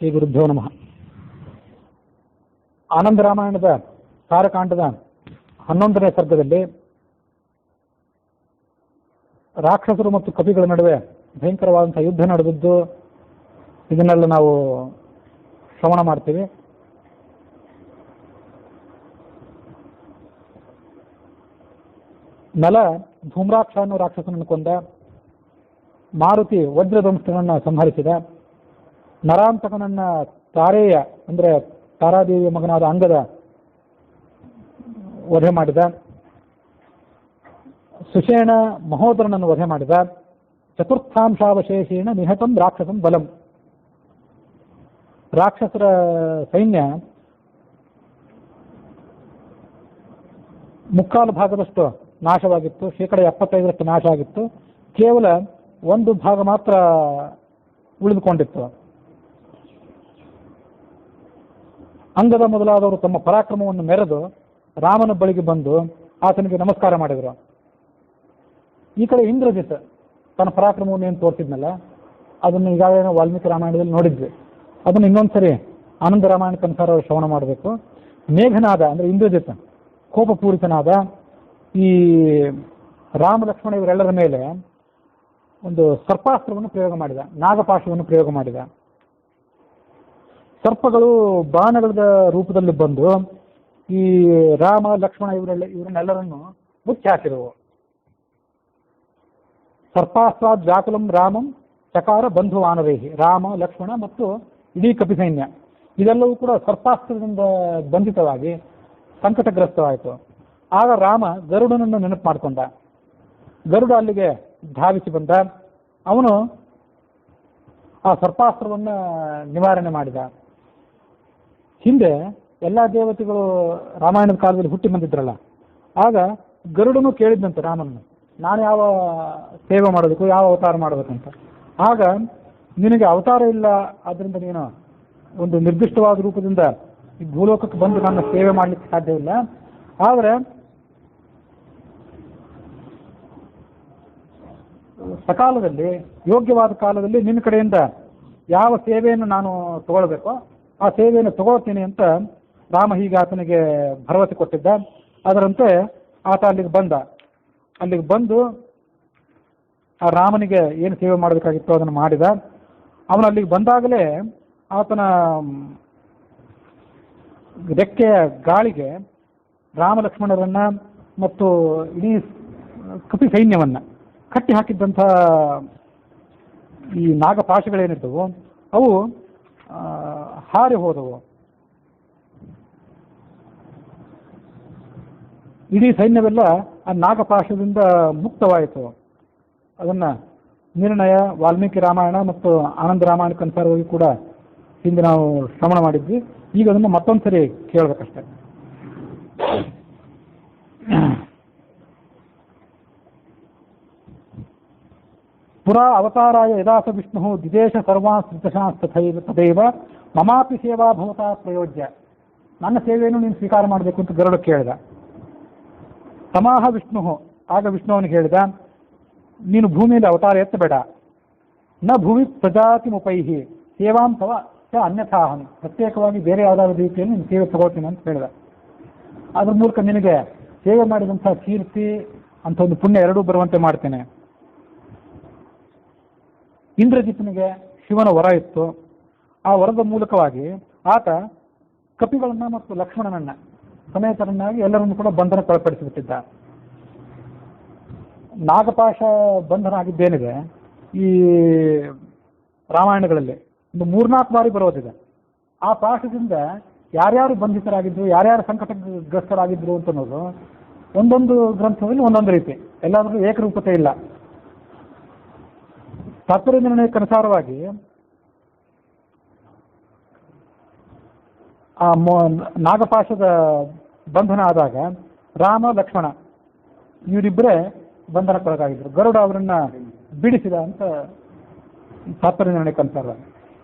ಶ್ರೀ ಗುರುಭ್ಯೋ ನಮಃ. ಆನಂದ ರಾಮಾಯಣದ ತಾರಕಾಂಡದ 11ನೇ ಸರ್ಗದಲ್ಲಿ ರಾಕ್ಷಸರು ಮತ್ತು ಕಪಿಗಳ ನಡುವೆ ಭಯಂಕರವಾದಂತಹ ಯುದ್ಧ ನಡೆದಿದ್ದು, ಇದನ್ನೆಲ್ಲ ನಾವು ಶ್ರವಣ ಮಾಡ್ತೀವಿ. ನಲ ಧೂಮ್ರಾಕ್ಷ ಅನ್ನೋ ರಾಕ್ಷಸನನ್ನು ಕೊಂದ, ಮಾರುತಿ ವಜ್ರದಂಶನನ್ನು ಸಂಹರಿಸಿದ, ನರಾಂತಕನನ್ನ ತಾರೇಯ ಅಂದರೆ ತಾರಾದೇವಿಯ ಮಗನಾದ ಅಂಗದ ವಧೆ ಮಾಡಿದ, ಸುಷೇಣ ಮಹೋದರನನ್ನು ವಧೆ ಮಾಡಿದ, ಚತುರ್ಥಾಂಶಾವಶೇಷೇಣ ನಿಹತಂ ರಾಕ್ಷಸಂ ಬಲಂ. ರಾಕ್ಷಸರ ಸೈನ್ಯ ಮುಕ್ಕಾಲು ಭಾಗದಷ್ಟು ನಾಶವಾಗಿತ್ತು, 75% ನಾಶ ಆಗಿತ್ತು. ಕೇವಲ ಒಂದು ಭಾಗ ಮಾತ್ರ ಉಳಿದುಕೊಂಡಿತ್ತು. ಅಂಗದ ಮೊದಲಾದವರು ತಮ್ಮ ಪರಾಕ್ರಮವನ್ನು ಮೆರೆದು ರಾಮನ ಬಳಿಗೆ ಬಂದು ಆತನಿಗೆ ನಮಸ್ಕಾರ ಮಾಡಿದರು. ಈ ಕಡೆ ಇಂದ್ರಜಿತ್ ತನ್ನ ಪರಾಕ್ರಮವನ್ನು ಏನು ತೋರಿಸಿದ್ನಲ್ಲ, ಅದನ್ನು ಈಗಾಗಲೇ ವಾಲ್ಮೀಕಿ ರಾಮಾಯಣದಲ್ಲಿ ನೋಡಿದ್ವಿ. ಅದನ್ನು ಇನ್ನೊಂದ್ಸರಿ ಆನಂದ ರಾಮಾಯಣಕ್ಕೆ ಅನುಸಾರ ಶ್ರವಣ ಮಾಡಬೇಕು. ಮೇಘನಾದ ಅಂದರೆ ಇಂದ್ರಜಿತ್ ಕೋಪಪೂರಿತನಾದ ಈ ರಾಮ ಲಕ್ಷ್ಮಣ ಇವರೆಲ್ಲರ ಮೇಲೆ ಒಂದು ಸರ್ಪಾಸ್ತ್ರವನ್ನು ಪ್ರಯೋಗ ಮಾಡಿದ, ನಾಗಪಾಶವನ್ನು ಪ್ರಯೋಗ ಮಾಡಿದ. ಸರ್ಪಗಳು ಬಾಣಗಳ ರೂಪದಲ್ಲಿ ಬಂದು ಈ ರಾಮ ಲಕ್ಷ್ಮಣ ಇವರನ್ನೆಲ್ಲರನ್ನು ಮುಚ್ಚಿ ಹಾಕಿದವು. ಸರ್ಪಾಸ್ತ್ರಾದ್ ವ್ಯಾಕುಲಂ ರಾಮಂ ಚಕಾರ ಬಂಧು ವಾನರೇಹಿ. ರಾಮ ಲಕ್ಷ್ಮಣ ಮತ್ತು ಇಡೀ ಕಪಿ ಸೈನ್ಯ ಇದೆಲ್ಲವೂ ಕೂಡ ಸರ್ಪಾಸ್ತ್ರದಿಂದ ಬಂಧಿತವಾಗಿ ಸಂಕಟಗ್ರಸ್ತವಾಯಿತು. ಆಗ ರಾಮ ಗರುಡನನ್ನು ನೆನಪು ಮಾಡಿಕೊಂಡ. ಗರುಡ ಅಲ್ಲಿಗೆ ಧಾವಿಸಿ ಬಂದ. ಅವನು ಆ ಸರ್ಪಾಸ್ತ್ರವನ್ನು ನಿವಾರಣೆ ಮಾಡಿದ. ಹಿಂದೆ ಎಲ್ಲ ದೇವತೆಗಳು ರಾಮಾಯಣದ ಕಾಲದಲ್ಲಿ ಹುಟ್ಟಿ ಬಂದಿದ್ರಲ್ಲ, ಆಗ ಗರುಡನು ಕೇಳಿದ್ದಂತೆ ರಾಮನನ್ನು, ನಾನು ಯಾವ ಸೇವೆ ಮಾಡಬೇಕು, ಯಾವ ಅವತಾರ ಮಾಡಬೇಕಂತ. ಆಗ ನಿನಗೆ ಅವತಾರ ಇಲ್ಲ, ಆದ್ದರಿಂದ ನೀನು ಒಂದು ನಿರ್ದಿಷ್ಟವಾದ ರೂಪದಿಂದ ಈ ಭೂಲೋಕಕ್ಕೆ ಬಂದು ನನ್ನ ಸೇವೆ ಮಾಡಲಿಕ್ಕೆ ಸಾಧ್ಯವಿಲ್ಲ. ಆದರೆ ಸಕಾಲದಲ್ಲಿ, ಯೋಗ್ಯವಾದ ಕಾಲದಲ್ಲಿ ನಿನ್ನ ಕಡೆಯಿಂದ ಯಾವ ಸೇವೆಯನ್ನು ನಾನು ತಗೊಳ್ಬೇಕೋ ಆ ಸೇವೆಯನ್ನು ತಗೊಳ್ತೀನಿ ಅಂತ ರಾಮ ಹೀಗೆ ಆತನಿಗೆ ಭರವಸೆ ಕೊಟ್ಟಿದ್ದ. ಅದರಂತೆ ಆತ ಅಲ್ಲಿಗೆ ಬಂದ. ಅಲ್ಲಿಗೆ ಬಂದು ಆ ರಾಮನಿಗೆ ಏನು ಸೇವೆ ಮಾಡಬೇಕಾಗಿತ್ತು ಅದನ್ನು ಮಾಡಿದ. ಅವನು ಅಲ್ಲಿಗೆ ಬಂದಾಗಲೇ ಆತನ ರೆಕ್ಕೆಯ ಗಾಳಿಗೆ ರಾಮ ಲಕ್ಷ್ಮಣರನ್ನ ಮತ್ತು ಇಡೀ ಕಪಿ ಸೈನ್ಯವನ್ನ ಕಟ್ಟಿ ಹಾಕಿದ್ದಂಥ ಈ ನಾಗಪಾಶಗಳೇನಿದ್ದವು ಅವು ಹಾರಿ ಹೋದವು. ಇಡೀ ಸೈನ್ಯವೆಲ್ಲ ಆ ನಾಗಪಾಶದಿಂದ ಮುಕ್ತವಾಯಿತು. ಅದನ್ನ ನಿರ್ಣಯ ವಾಲ್ಮೀಕಿ ರಾಮಾಯಣ ಮತ್ತು ಆನಂದ ರಾಮಾಯಣಕ್ಕೆ ಅನುಸಾರವಾಗಿ ಕೂಡ ಹಿಂದೆ ನಾವು ಶ್ರವಣ ಮಾಡಿದ್ವಿ. ಈಗ ಅದನ್ನು ಮತ್ತೊಂದ್ಸರಿ ಕೇಳಬೇಕಷ್ಟೆ. ಪುರಾ ಅವತಾರಾಯ ಯದಾಸ ವಿಷ್ಣು ದಿದೇಶ ಸರ್ವಾನ್ ತಥೈವ ಮಮಾಪಿ ಸೇವಾ ಭವತಾ ಪ್ರಯೋಜ್ಯ. ನನ್ನ ಸೇವೆಯನ್ನು ನೀನು ಸ್ವೀಕಾರ ಮಾಡಬೇಕು ಅಂತ ಗರುಡ ಕೇಳಿದ. ತಮಾಹ ವಿಷ್ಣು, ಆಗ ವಿಷ್ಣು ಅವನಿಗೆ ಹೇಳಿದ, ನೀನು ಭೂಮಿಯಲ್ಲಿ ಅವತಾರ ಎತ್ತಬೇಡ. ನ ಭೂಮಿ ಪ್ರಜಾತಿ ಮುಪೈಹಿ ಸೇವಾಂ ತವ ಅನ್ಯಥಾಹಂ. ಪ್ರತ್ಯೇಕವಾಗಿ ಬೇರೆ ಯಾವುದಾದ್ರೂ ರೀತಿಯಲ್ಲಿ ನೀನು ಸೇವೆ ತಗೋತೀನಿ ಅಂತ ಹೇಳಿದ. ಅದ್ರ ಮೂಲಕ ನಿನಗೆ ಸೇವೆ ಮಾಡಿದಂಥ ಕೀರ್ತಿ ಅಂತ ಒಂದು ಪುಣ್ಯ ಎರಡೂ ಬರುವಂತೆ ಮಾಡ್ತೇನೆ. ಇಂದ್ರಜಿತ್ನಿಗೆ ಶಿವನ ವರ ಇತ್ತು. ಆ ವರದ ಮೂಲಕವಾಗಿ ಆತ ಕಪಿಗಳನ್ನ ಮತ್ತು ಲಕ್ಷ್ಮಣನನ್ನ ಸಮೇತರನ್ನಾಗಿ ಎಲ್ಲರನ್ನು ಕೂಡ ಬಂಧನಕ್ಕೆ ಒಳಪಡಿಸಿಬಿಟ್ಟಿದ್ದ. ನಾಗಪಾಶ ಬಂಧನ ಆಗಿದ್ದೇನಿದೆ ಈ ರಾಮಾಯಣಗಳಲ್ಲಿ ಒಂದು 3-4 ಬಾರಿ ಬರೋದಿದೆ. ಆ ಪಾಶದಿಂದ ಯಾರ್ಯಾರು ಬಂಧಿತರಾಗಿದ್ರು, ಯಾರ್ಯಾರು ಸಂಕಟಗ್ರಸ್ತರಾಗಿದ್ರು ಅಂತ ಅನ್ನೋದು ಒಂದೊಂದು ಗ್ರಂಥದಲ್ಲಿ ಒಂದೊಂದು ರೀತಿ, ಎಲ್ಲಾದ್ರೂ ಏಕರೂಪತೆ ಇಲ್ಲ. ತಾತ್ಪರ್ಯ ನಿರ್ಣಯಕ್ಕೆ ಅನುಸಾರವಾಗಿ ಆ ನಾಗಪಾಶದ ಬಂಧನ ಆದಾಗ ರಾಮ ಲಕ್ಷ್ಮಣ ಇವರಿಬ್ಬರೇ ಬಂಧನಕ್ಕೊಳಗಾಗಿದ್ರು. ಗರುಡ ಅವರನ್ನ ಬಿಡಿಸಿದ ಅಂತ ತಾತ್ಪರ್ಯ ನಿರ್ಣಯಕ್ಕೆ ಅನುಸಾರ.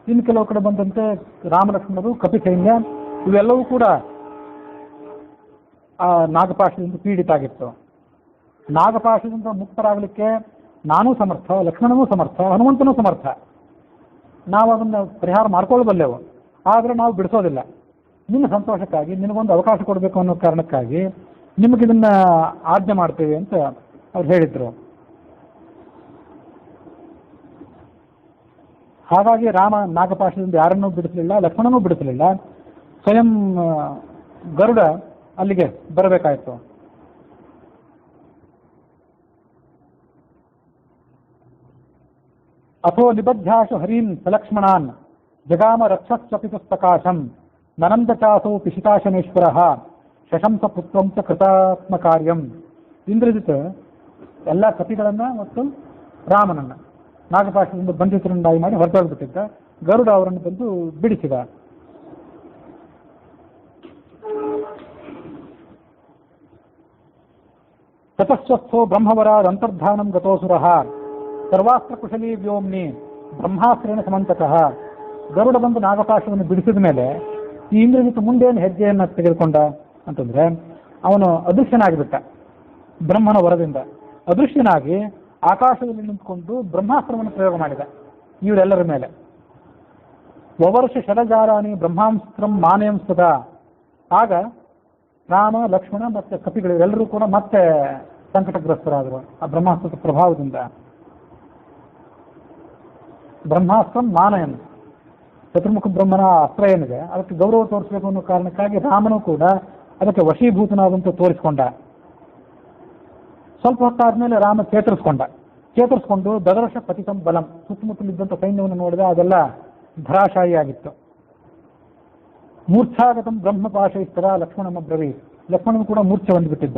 ಇನ್ನು ಕೆಲವು ಕಡೆ ಬಂದಂತೆ ರಾಮ ಲಕ್ಷ್ಮಣರು, ಕಪಿ ಸೈನ್ಯ ಇವೆಲ್ಲವೂ ಕೂಡ ಆ ನಾಗಪಾಶದಿಂದ ಪೀಡಿತ ಆಗಿತ್ತು. ನಾಗಪಾಶದಿಂದ ಮುಕ್ತರಾಗಲಿಕ್ಕೆ ನಾನೂ ಸಮರ್ಥ, ಲಕ್ಷ್ಮಣನೂ ಸಮರ್ಥ, ಹನುಮಂತನೂ ಸಮರ್ಥ. ನಾವು ಅದನ್ನು ಪರಿಹಾರ ಮಾಡ್ಕೊಳ್ಬಲ್ಲೆವು. ಆದರೆ ನಾವು ಬಿಡಿಸೋದಿಲ್ಲ. ನಿಮ್ಮ ಸಂತೋಷಕ್ಕಾಗಿ ನಿನಗೊಂದು ಅವಕಾಶ ಕೊಡಬೇಕು ಅನ್ನೋ ಕಾರಣಕ್ಕಾಗಿ ನಿಮಗಿದನ್ನ ಆಜ್ಞೆ ಮಾಡ್ತೇವೆ ಅಂತ ಅವ್ರು ಹೇಳಿದ್ರು. ಹಾಗಾಗಿ ರಾಮ ನಾಗಪಾಶದಿಂದ ಯಾರನ್ನೂ ಬಿಡಿಸಲಿಲ್ಲ, ಲಕ್ಷ್ಮಣನೂ ಬಿಡಿಸಲಿಲ್ಲ. ಸ್ವಯಂ ಗರುಡ ಅಲ್ಲಿಗೆ ಬರಬೇಕಾಯಿತು. ಅಥೋ ನಿಬದ್ಧಾಶು ಹರೀನ್ ಸಲಕ್ಷ್ಮಣಾನ್ ಜಗಾಮ ರಕ್ಷಸ್ವಪಿ ಪುಸ್ತಕಾಶಂ ನನಂದ ಚಾಸೌ ಪಿಶಿತಾಶನೇಶ್ವರ ಶಶಂಸ ಪುತ್ರಂ ಚ ಕೃತಾತ್ಮ ಕಾರ್ಯಂ. ಇಂದ್ರಜಿತ್ ಎಲ್ಲ ಕಪಿಗಳನ್ನ ಮತ್ತು ರಾಮನನ್ನ ನಾಗಪಾಶದಿಂದ ಬಂಧಿತರನ್ನಾಗಿ ಮಾಡಿ ಹೊರಟೋಗ್ಬಿಟ್ಟಿದ್ದ. ಗರುಡ ಅವರನ್ನು ಬಂದು ಬಿಡಿಸಿದ. ತತಸ್ವಸ್ಥೋ ಬ್ರಹ್ಮವರಾದ ಅಂತರ್ಧಾನಂ ಗತೋಸುರಃ ಸರ್ವಾಸ್ತ್ರ ಕುಶಲೀ ವ್ಯೋಮ್ನಿ ಬ್ರಹ್ಮಾಸ್ತ್ರೇಣ ಸಮಂತಕಃ. ಗರುಡ ಬಂದು ನಾಗಪಾಶವನ್ನು ಬಿಡಿಸಿದ ಮೇಲೆ ಈ ಇಂದ್ರಜಿತ್ ಮುಂದೇನು ಹೆಜ್ಜೆಯನ್ನು ತೆಗೆದುಕೊಂಡ ಅಂತಂದ್ರೆ ಅವನು ಅದೃಶ್ಯನಾಗಿಬಿಟ್ಟ. ಬ್ರಹ್ಮನ ವರದಿಂದ ಅದೃಶ್ಯನಾಗಿ ಆಕಾಶದಲ್ಲಿ ನಿಂತ್ಕೊಂಡು ಬ್ರಹ್ಮಾಸ್ತ್ರವನ್ನು ಪ್ರಯೋಗ ಮಾಡಿದ ಇವರೆಲ್ಲರ ಮೇಲೆ. ವವರ್ಷ ಶರಜಾರಾಣಿ ಬ್ರಹ್ಮಾಸ್ತ್ರಂ ಮಾನಯಂ ಸದಾ. ಆಗ ರಾಮ, ಲಕ್ಷ್ಮಣ ಮತ್ತೆ ಕಪಿಗಳು ಎಲ್ಲರೂ ಕೂಡ ಮತ್ತೆ ಸಂಕಟಗ್ರಸ್ತರಾದರು ಆ ಬ್ರಹ್ಮಾಸ್ತ್ರದ ಪ್ರಭಾವದಿಂದ. ಬ್ರಹ್ಮಾಸ್ತ್ರಂ ಮಾನಯನ್, ಚತುರ್ಮುಖ ಬ್ರಹ್ಮನ ಅಸ್ತ್ರ ಏನಿದೆ ಅದಕ್ಕೆ ಗೌರವ ತೋರಿಸಬೇಕು ಅನ್ನೋ ಕಾರಣಕ್ಕಾಗಿ ರಾಮನು ಕೂಡ ಅದಕ್ಕೆ ವಶೀಭೂತನಾದಂತ ತೋರಿಸ್ಕೊಂಡ. ಸ್ವಲ್ಪ ಹೊತ್ತಾದ್ಮೇಲೆ ರಾಮ ಚೇತರಿಸ್ಕೊಂಡು ದದರ್ಶ ಪತಿತಂ ಬಲಂ, ಸುತ್ತಮುತ್ತಲಿದ್ದಂಥ ಸೈನ್ಯವನ್ನು ನೋಡಿದ, ಅದೆಲ್ಲ ಧರಾಶಾಹಿಯಾಗಿತ್ತು. ಮೂರ್ಛಾಗತಂ ಬ್ರಹ್ಮಪಾಶೈಸ್ತರ ಲಕ್ಷ್ಮಣನ ಬ್ರವೀ, ಲಕ್ಷ್ಮಣನು ಕೂಡ ಮೂರ್ಛೆ ಬಂದುಬಿಟ್ಟಿದ್ದ.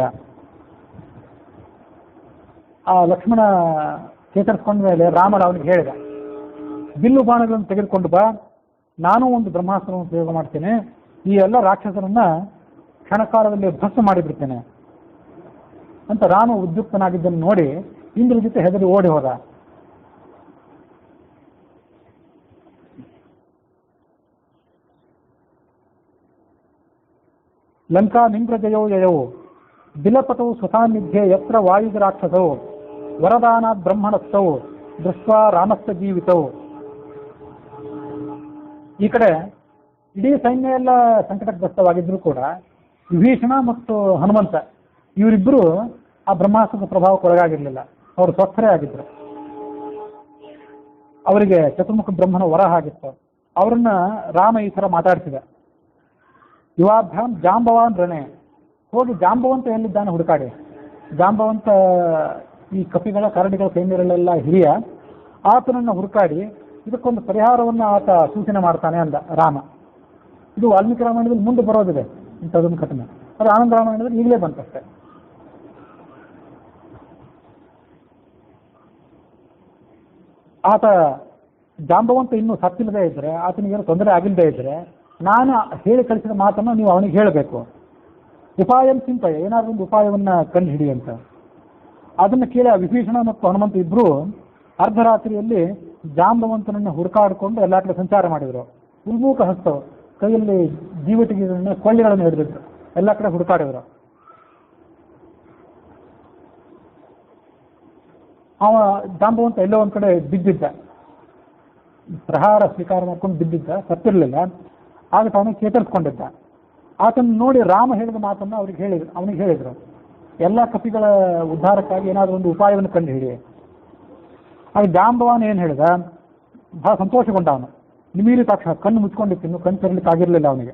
ಆ ಲಕ್ಷ್ಮಣ ಚೇತರಿಸ್ಕೊಂಡ ಮೇಲೆ ರಾಮನ ಅವನಿಗೆ ಹೇಳಿದ, ಬಿಲ್ಲು ಬಾಣಗಳನ್ನು ತೆಗೆದುಕೊಂಡು ಬಾ, ನಾನು ಒಂದು ಬ್ರಹ್ಮಾಸ್ತ್ರವನ್ನು ಪ್ರಯೋಗ ಮಾಡ್ತೇನೆ, ಈ ಎಲ್ಲ ರಾಕ್ಷಸರನ್ನ ಕ್ಷಣಕಾಲದಲ್ಲಿ ಭಸ್ಮ ಮಾಡಿಬಿಡ್ತೇನೆ ಅಂತ ರಾಮ ಉದ್ಯುಕ್ತನಾಗಿದ್ದನ್ನು ನೋಡಿ ಇಂದ್ರಜಿತ್ ಹೆದರಿ ಓಡಿ ಹೋದ. ಲಂಕಾ ನಿಂಗ್ರಜಯೋ ಯಯೋ ಬಿಲಪತೌ ಸ್ವಸಾನ್ನಿಧ್ಯೆ ಯತ್ರ ವಾಯುಜ ರಾಕ್ಷಸೌ ವರದಾನಾತ್ ಬ್ರಹ್ಮಣಸ್ಥೌ ದೃಷ್ಟ್ವಾ ರಾಮಸ್ಥ ಜೀವಿತೌ. ಈ ಕಡೆ ಇಡೀ ಸೈನ್ಯ ಎಲ್ಲ ಸಂಕಟಗ್ರಸ್ತವಾಗಿದ್ರು ಕೂಡ ವಿಭೀಷಣ ಮತ್ತು ಹನುಮಂತ ಇವರಿಬ್ಬರು ಆ ಬ್ರಹ್ಮಾಸ್ತ್ರದ ಪ್ರಭಾವಕ್ಕೆ ಒಳಗಾಗಿರ್ಲಿಲ್ಲ. ಅವರು ಸ್ವಸ್ಥರೇ ಆಗಿದ್ರು. ಅವರಿಗೆ ಚತುರ್ಮುಖ ಬ್ರಹ್ಮನ ವರ ಆಗಿತ್ತು. ಅವರನ್ನ ರಾಮ ಈ ಥರ ಮಾತಾಡ್ತಿದ, ಯುವಾಭ್ಯಾಂ ಜಾಂಬವಾನ್ ರಣೆ, ಹೋಗಿ ಜಾಂಬವಂತ ಎಲ್ಲಿದ್ದಾನೆ ಹುಡುಕಾಡಿ. ಜಾಂಬವಂತ ಈ ಕಪಿಗಳ ಕರಡಿಗಳ ಸೈನ್ಯರಲ್ಲೆಲ್ಲ ಹಿರಿಯ, ಆತನನ್ನು ಹುಡುಕಾಡಿ ಇದಕ್ಕೊಂದು ಪರಿಹಾರವನ್ನು ಆತ ಸೂಚನೆ ಮಾಡ್ತಾನೆ ಅಂದ ರಾಮ. ಇದು ವಾಲ್ಮೀಕಿ ರಾಮಾಯಣದಲ್ಲಿ ಮುಂದೆ ಬರೋದಿದೆ ಇಂಥದೊಂದು ಘಟನೆ, ಅದು ಆನಂದ ರಾಮಾಯಣದಲ್ಲಿ ಈಗಲೇ ಬಂತಷ್ಟೆ. ಆತ ಜಾಂಬವಂತ ಇನ್ನೂ ಸತ್ತಿಲ್ಲದೆ ಇದ್ರೆ, ಆತನಿಗೇನು ತೊಂದರೆ ಆಗಿಲ್ಲದೆ ಇದ್ರೆ, ನಾನು ಹೇಳಿ ಕಳಿಸಿದ ಮಾತನ್ನು ನೀವು ಅವನಿಗೆ ಹೇಳಬೇಕು. ಉಪಾಯಂ ಚಿಂತೆಯ, ಏನಾದರೂ ಒಂದು ಉಪಾಯವನ್ನ ಕಂಡು ಹಿಡಿ ಅಂತ. ಅದನ್ನು ಕೇಳಿ ವಿಭೀಷಣ ಮತ್ತು ಹನುಮಂತ ಇಬ್ರು ಅರ್ಧರಾತ್ರಿಯಲ್ಲಿ ಜಾಂಬವಂತನನ್ನು ಹುಡುಕಾಡಿಕೊಂಡು ಎಲ್ಲ ಕಡೆ ಸಂಚಾರ ಮಾಡಿದರು. ಉಲ್ಮೂಕ ಹಸ್ತವು, ಕೈಯಲ್ಲಿ ಜೀವಟಿಗೆಗಳನ್ನ ಕೊಳ್ಳಿಗಳನ್ನು ಹಿಡಿದಿದ್ರು, ಎಲ್ಲ ಕಡೆ ಹುಡುಕಾಡಿದ್ರು. ಅವ ಜಾಂಬವಂತ ಎಲ್ಲೋ ಒಂದ್ ಕಡೆ ಬಿದ್ದಿದ್ದ, ಪ್ರಹಾರ ಸ್ವೀಕಾರ ಮಾಡ್ಕೊಂಡು ಬಿದ್ದಿದ್ದ, ಸತ್ತಿರಲಿಲ್ಲ. ಆಗ ಅವನಿಗೆ ಚೇತರಿಸ್ಕೊಂಡಿದ್ದ. ಆತನ ನೋಡಿ ರಾಮ ಹೇಳಿದ ಮಾತನ್ನು ಅವನಿಗೆ ಹೇಳಿದ್ರು, ಎಲ್ಲ ಕಪಿಗಳ ಉದ್ಧಾರಕ್ಕಾಗಿ ಏನಾದರೂ ಒಂದು ಉಪಾಯವನ್ನು ಕಂಡು ಹಿಡಿ. ಆಗ ಜಾಂಬವಾನ್ ಏನು ಹೇಳಿದ, ಬಹಳ ಸಂತೋಷಗೊಂಡ ಅವನು. ನಿಮೀರಿ ತಕ್ಷಣ ಕಣ್ಣು ಮುಚ್ಕೊಂಡಿತ್ತು, ಕಣ್ಣು ತರಲಿಕ್ಕೆ ಆಗಿರಲಿಲ್ಲ ಅವನಿಗೆ.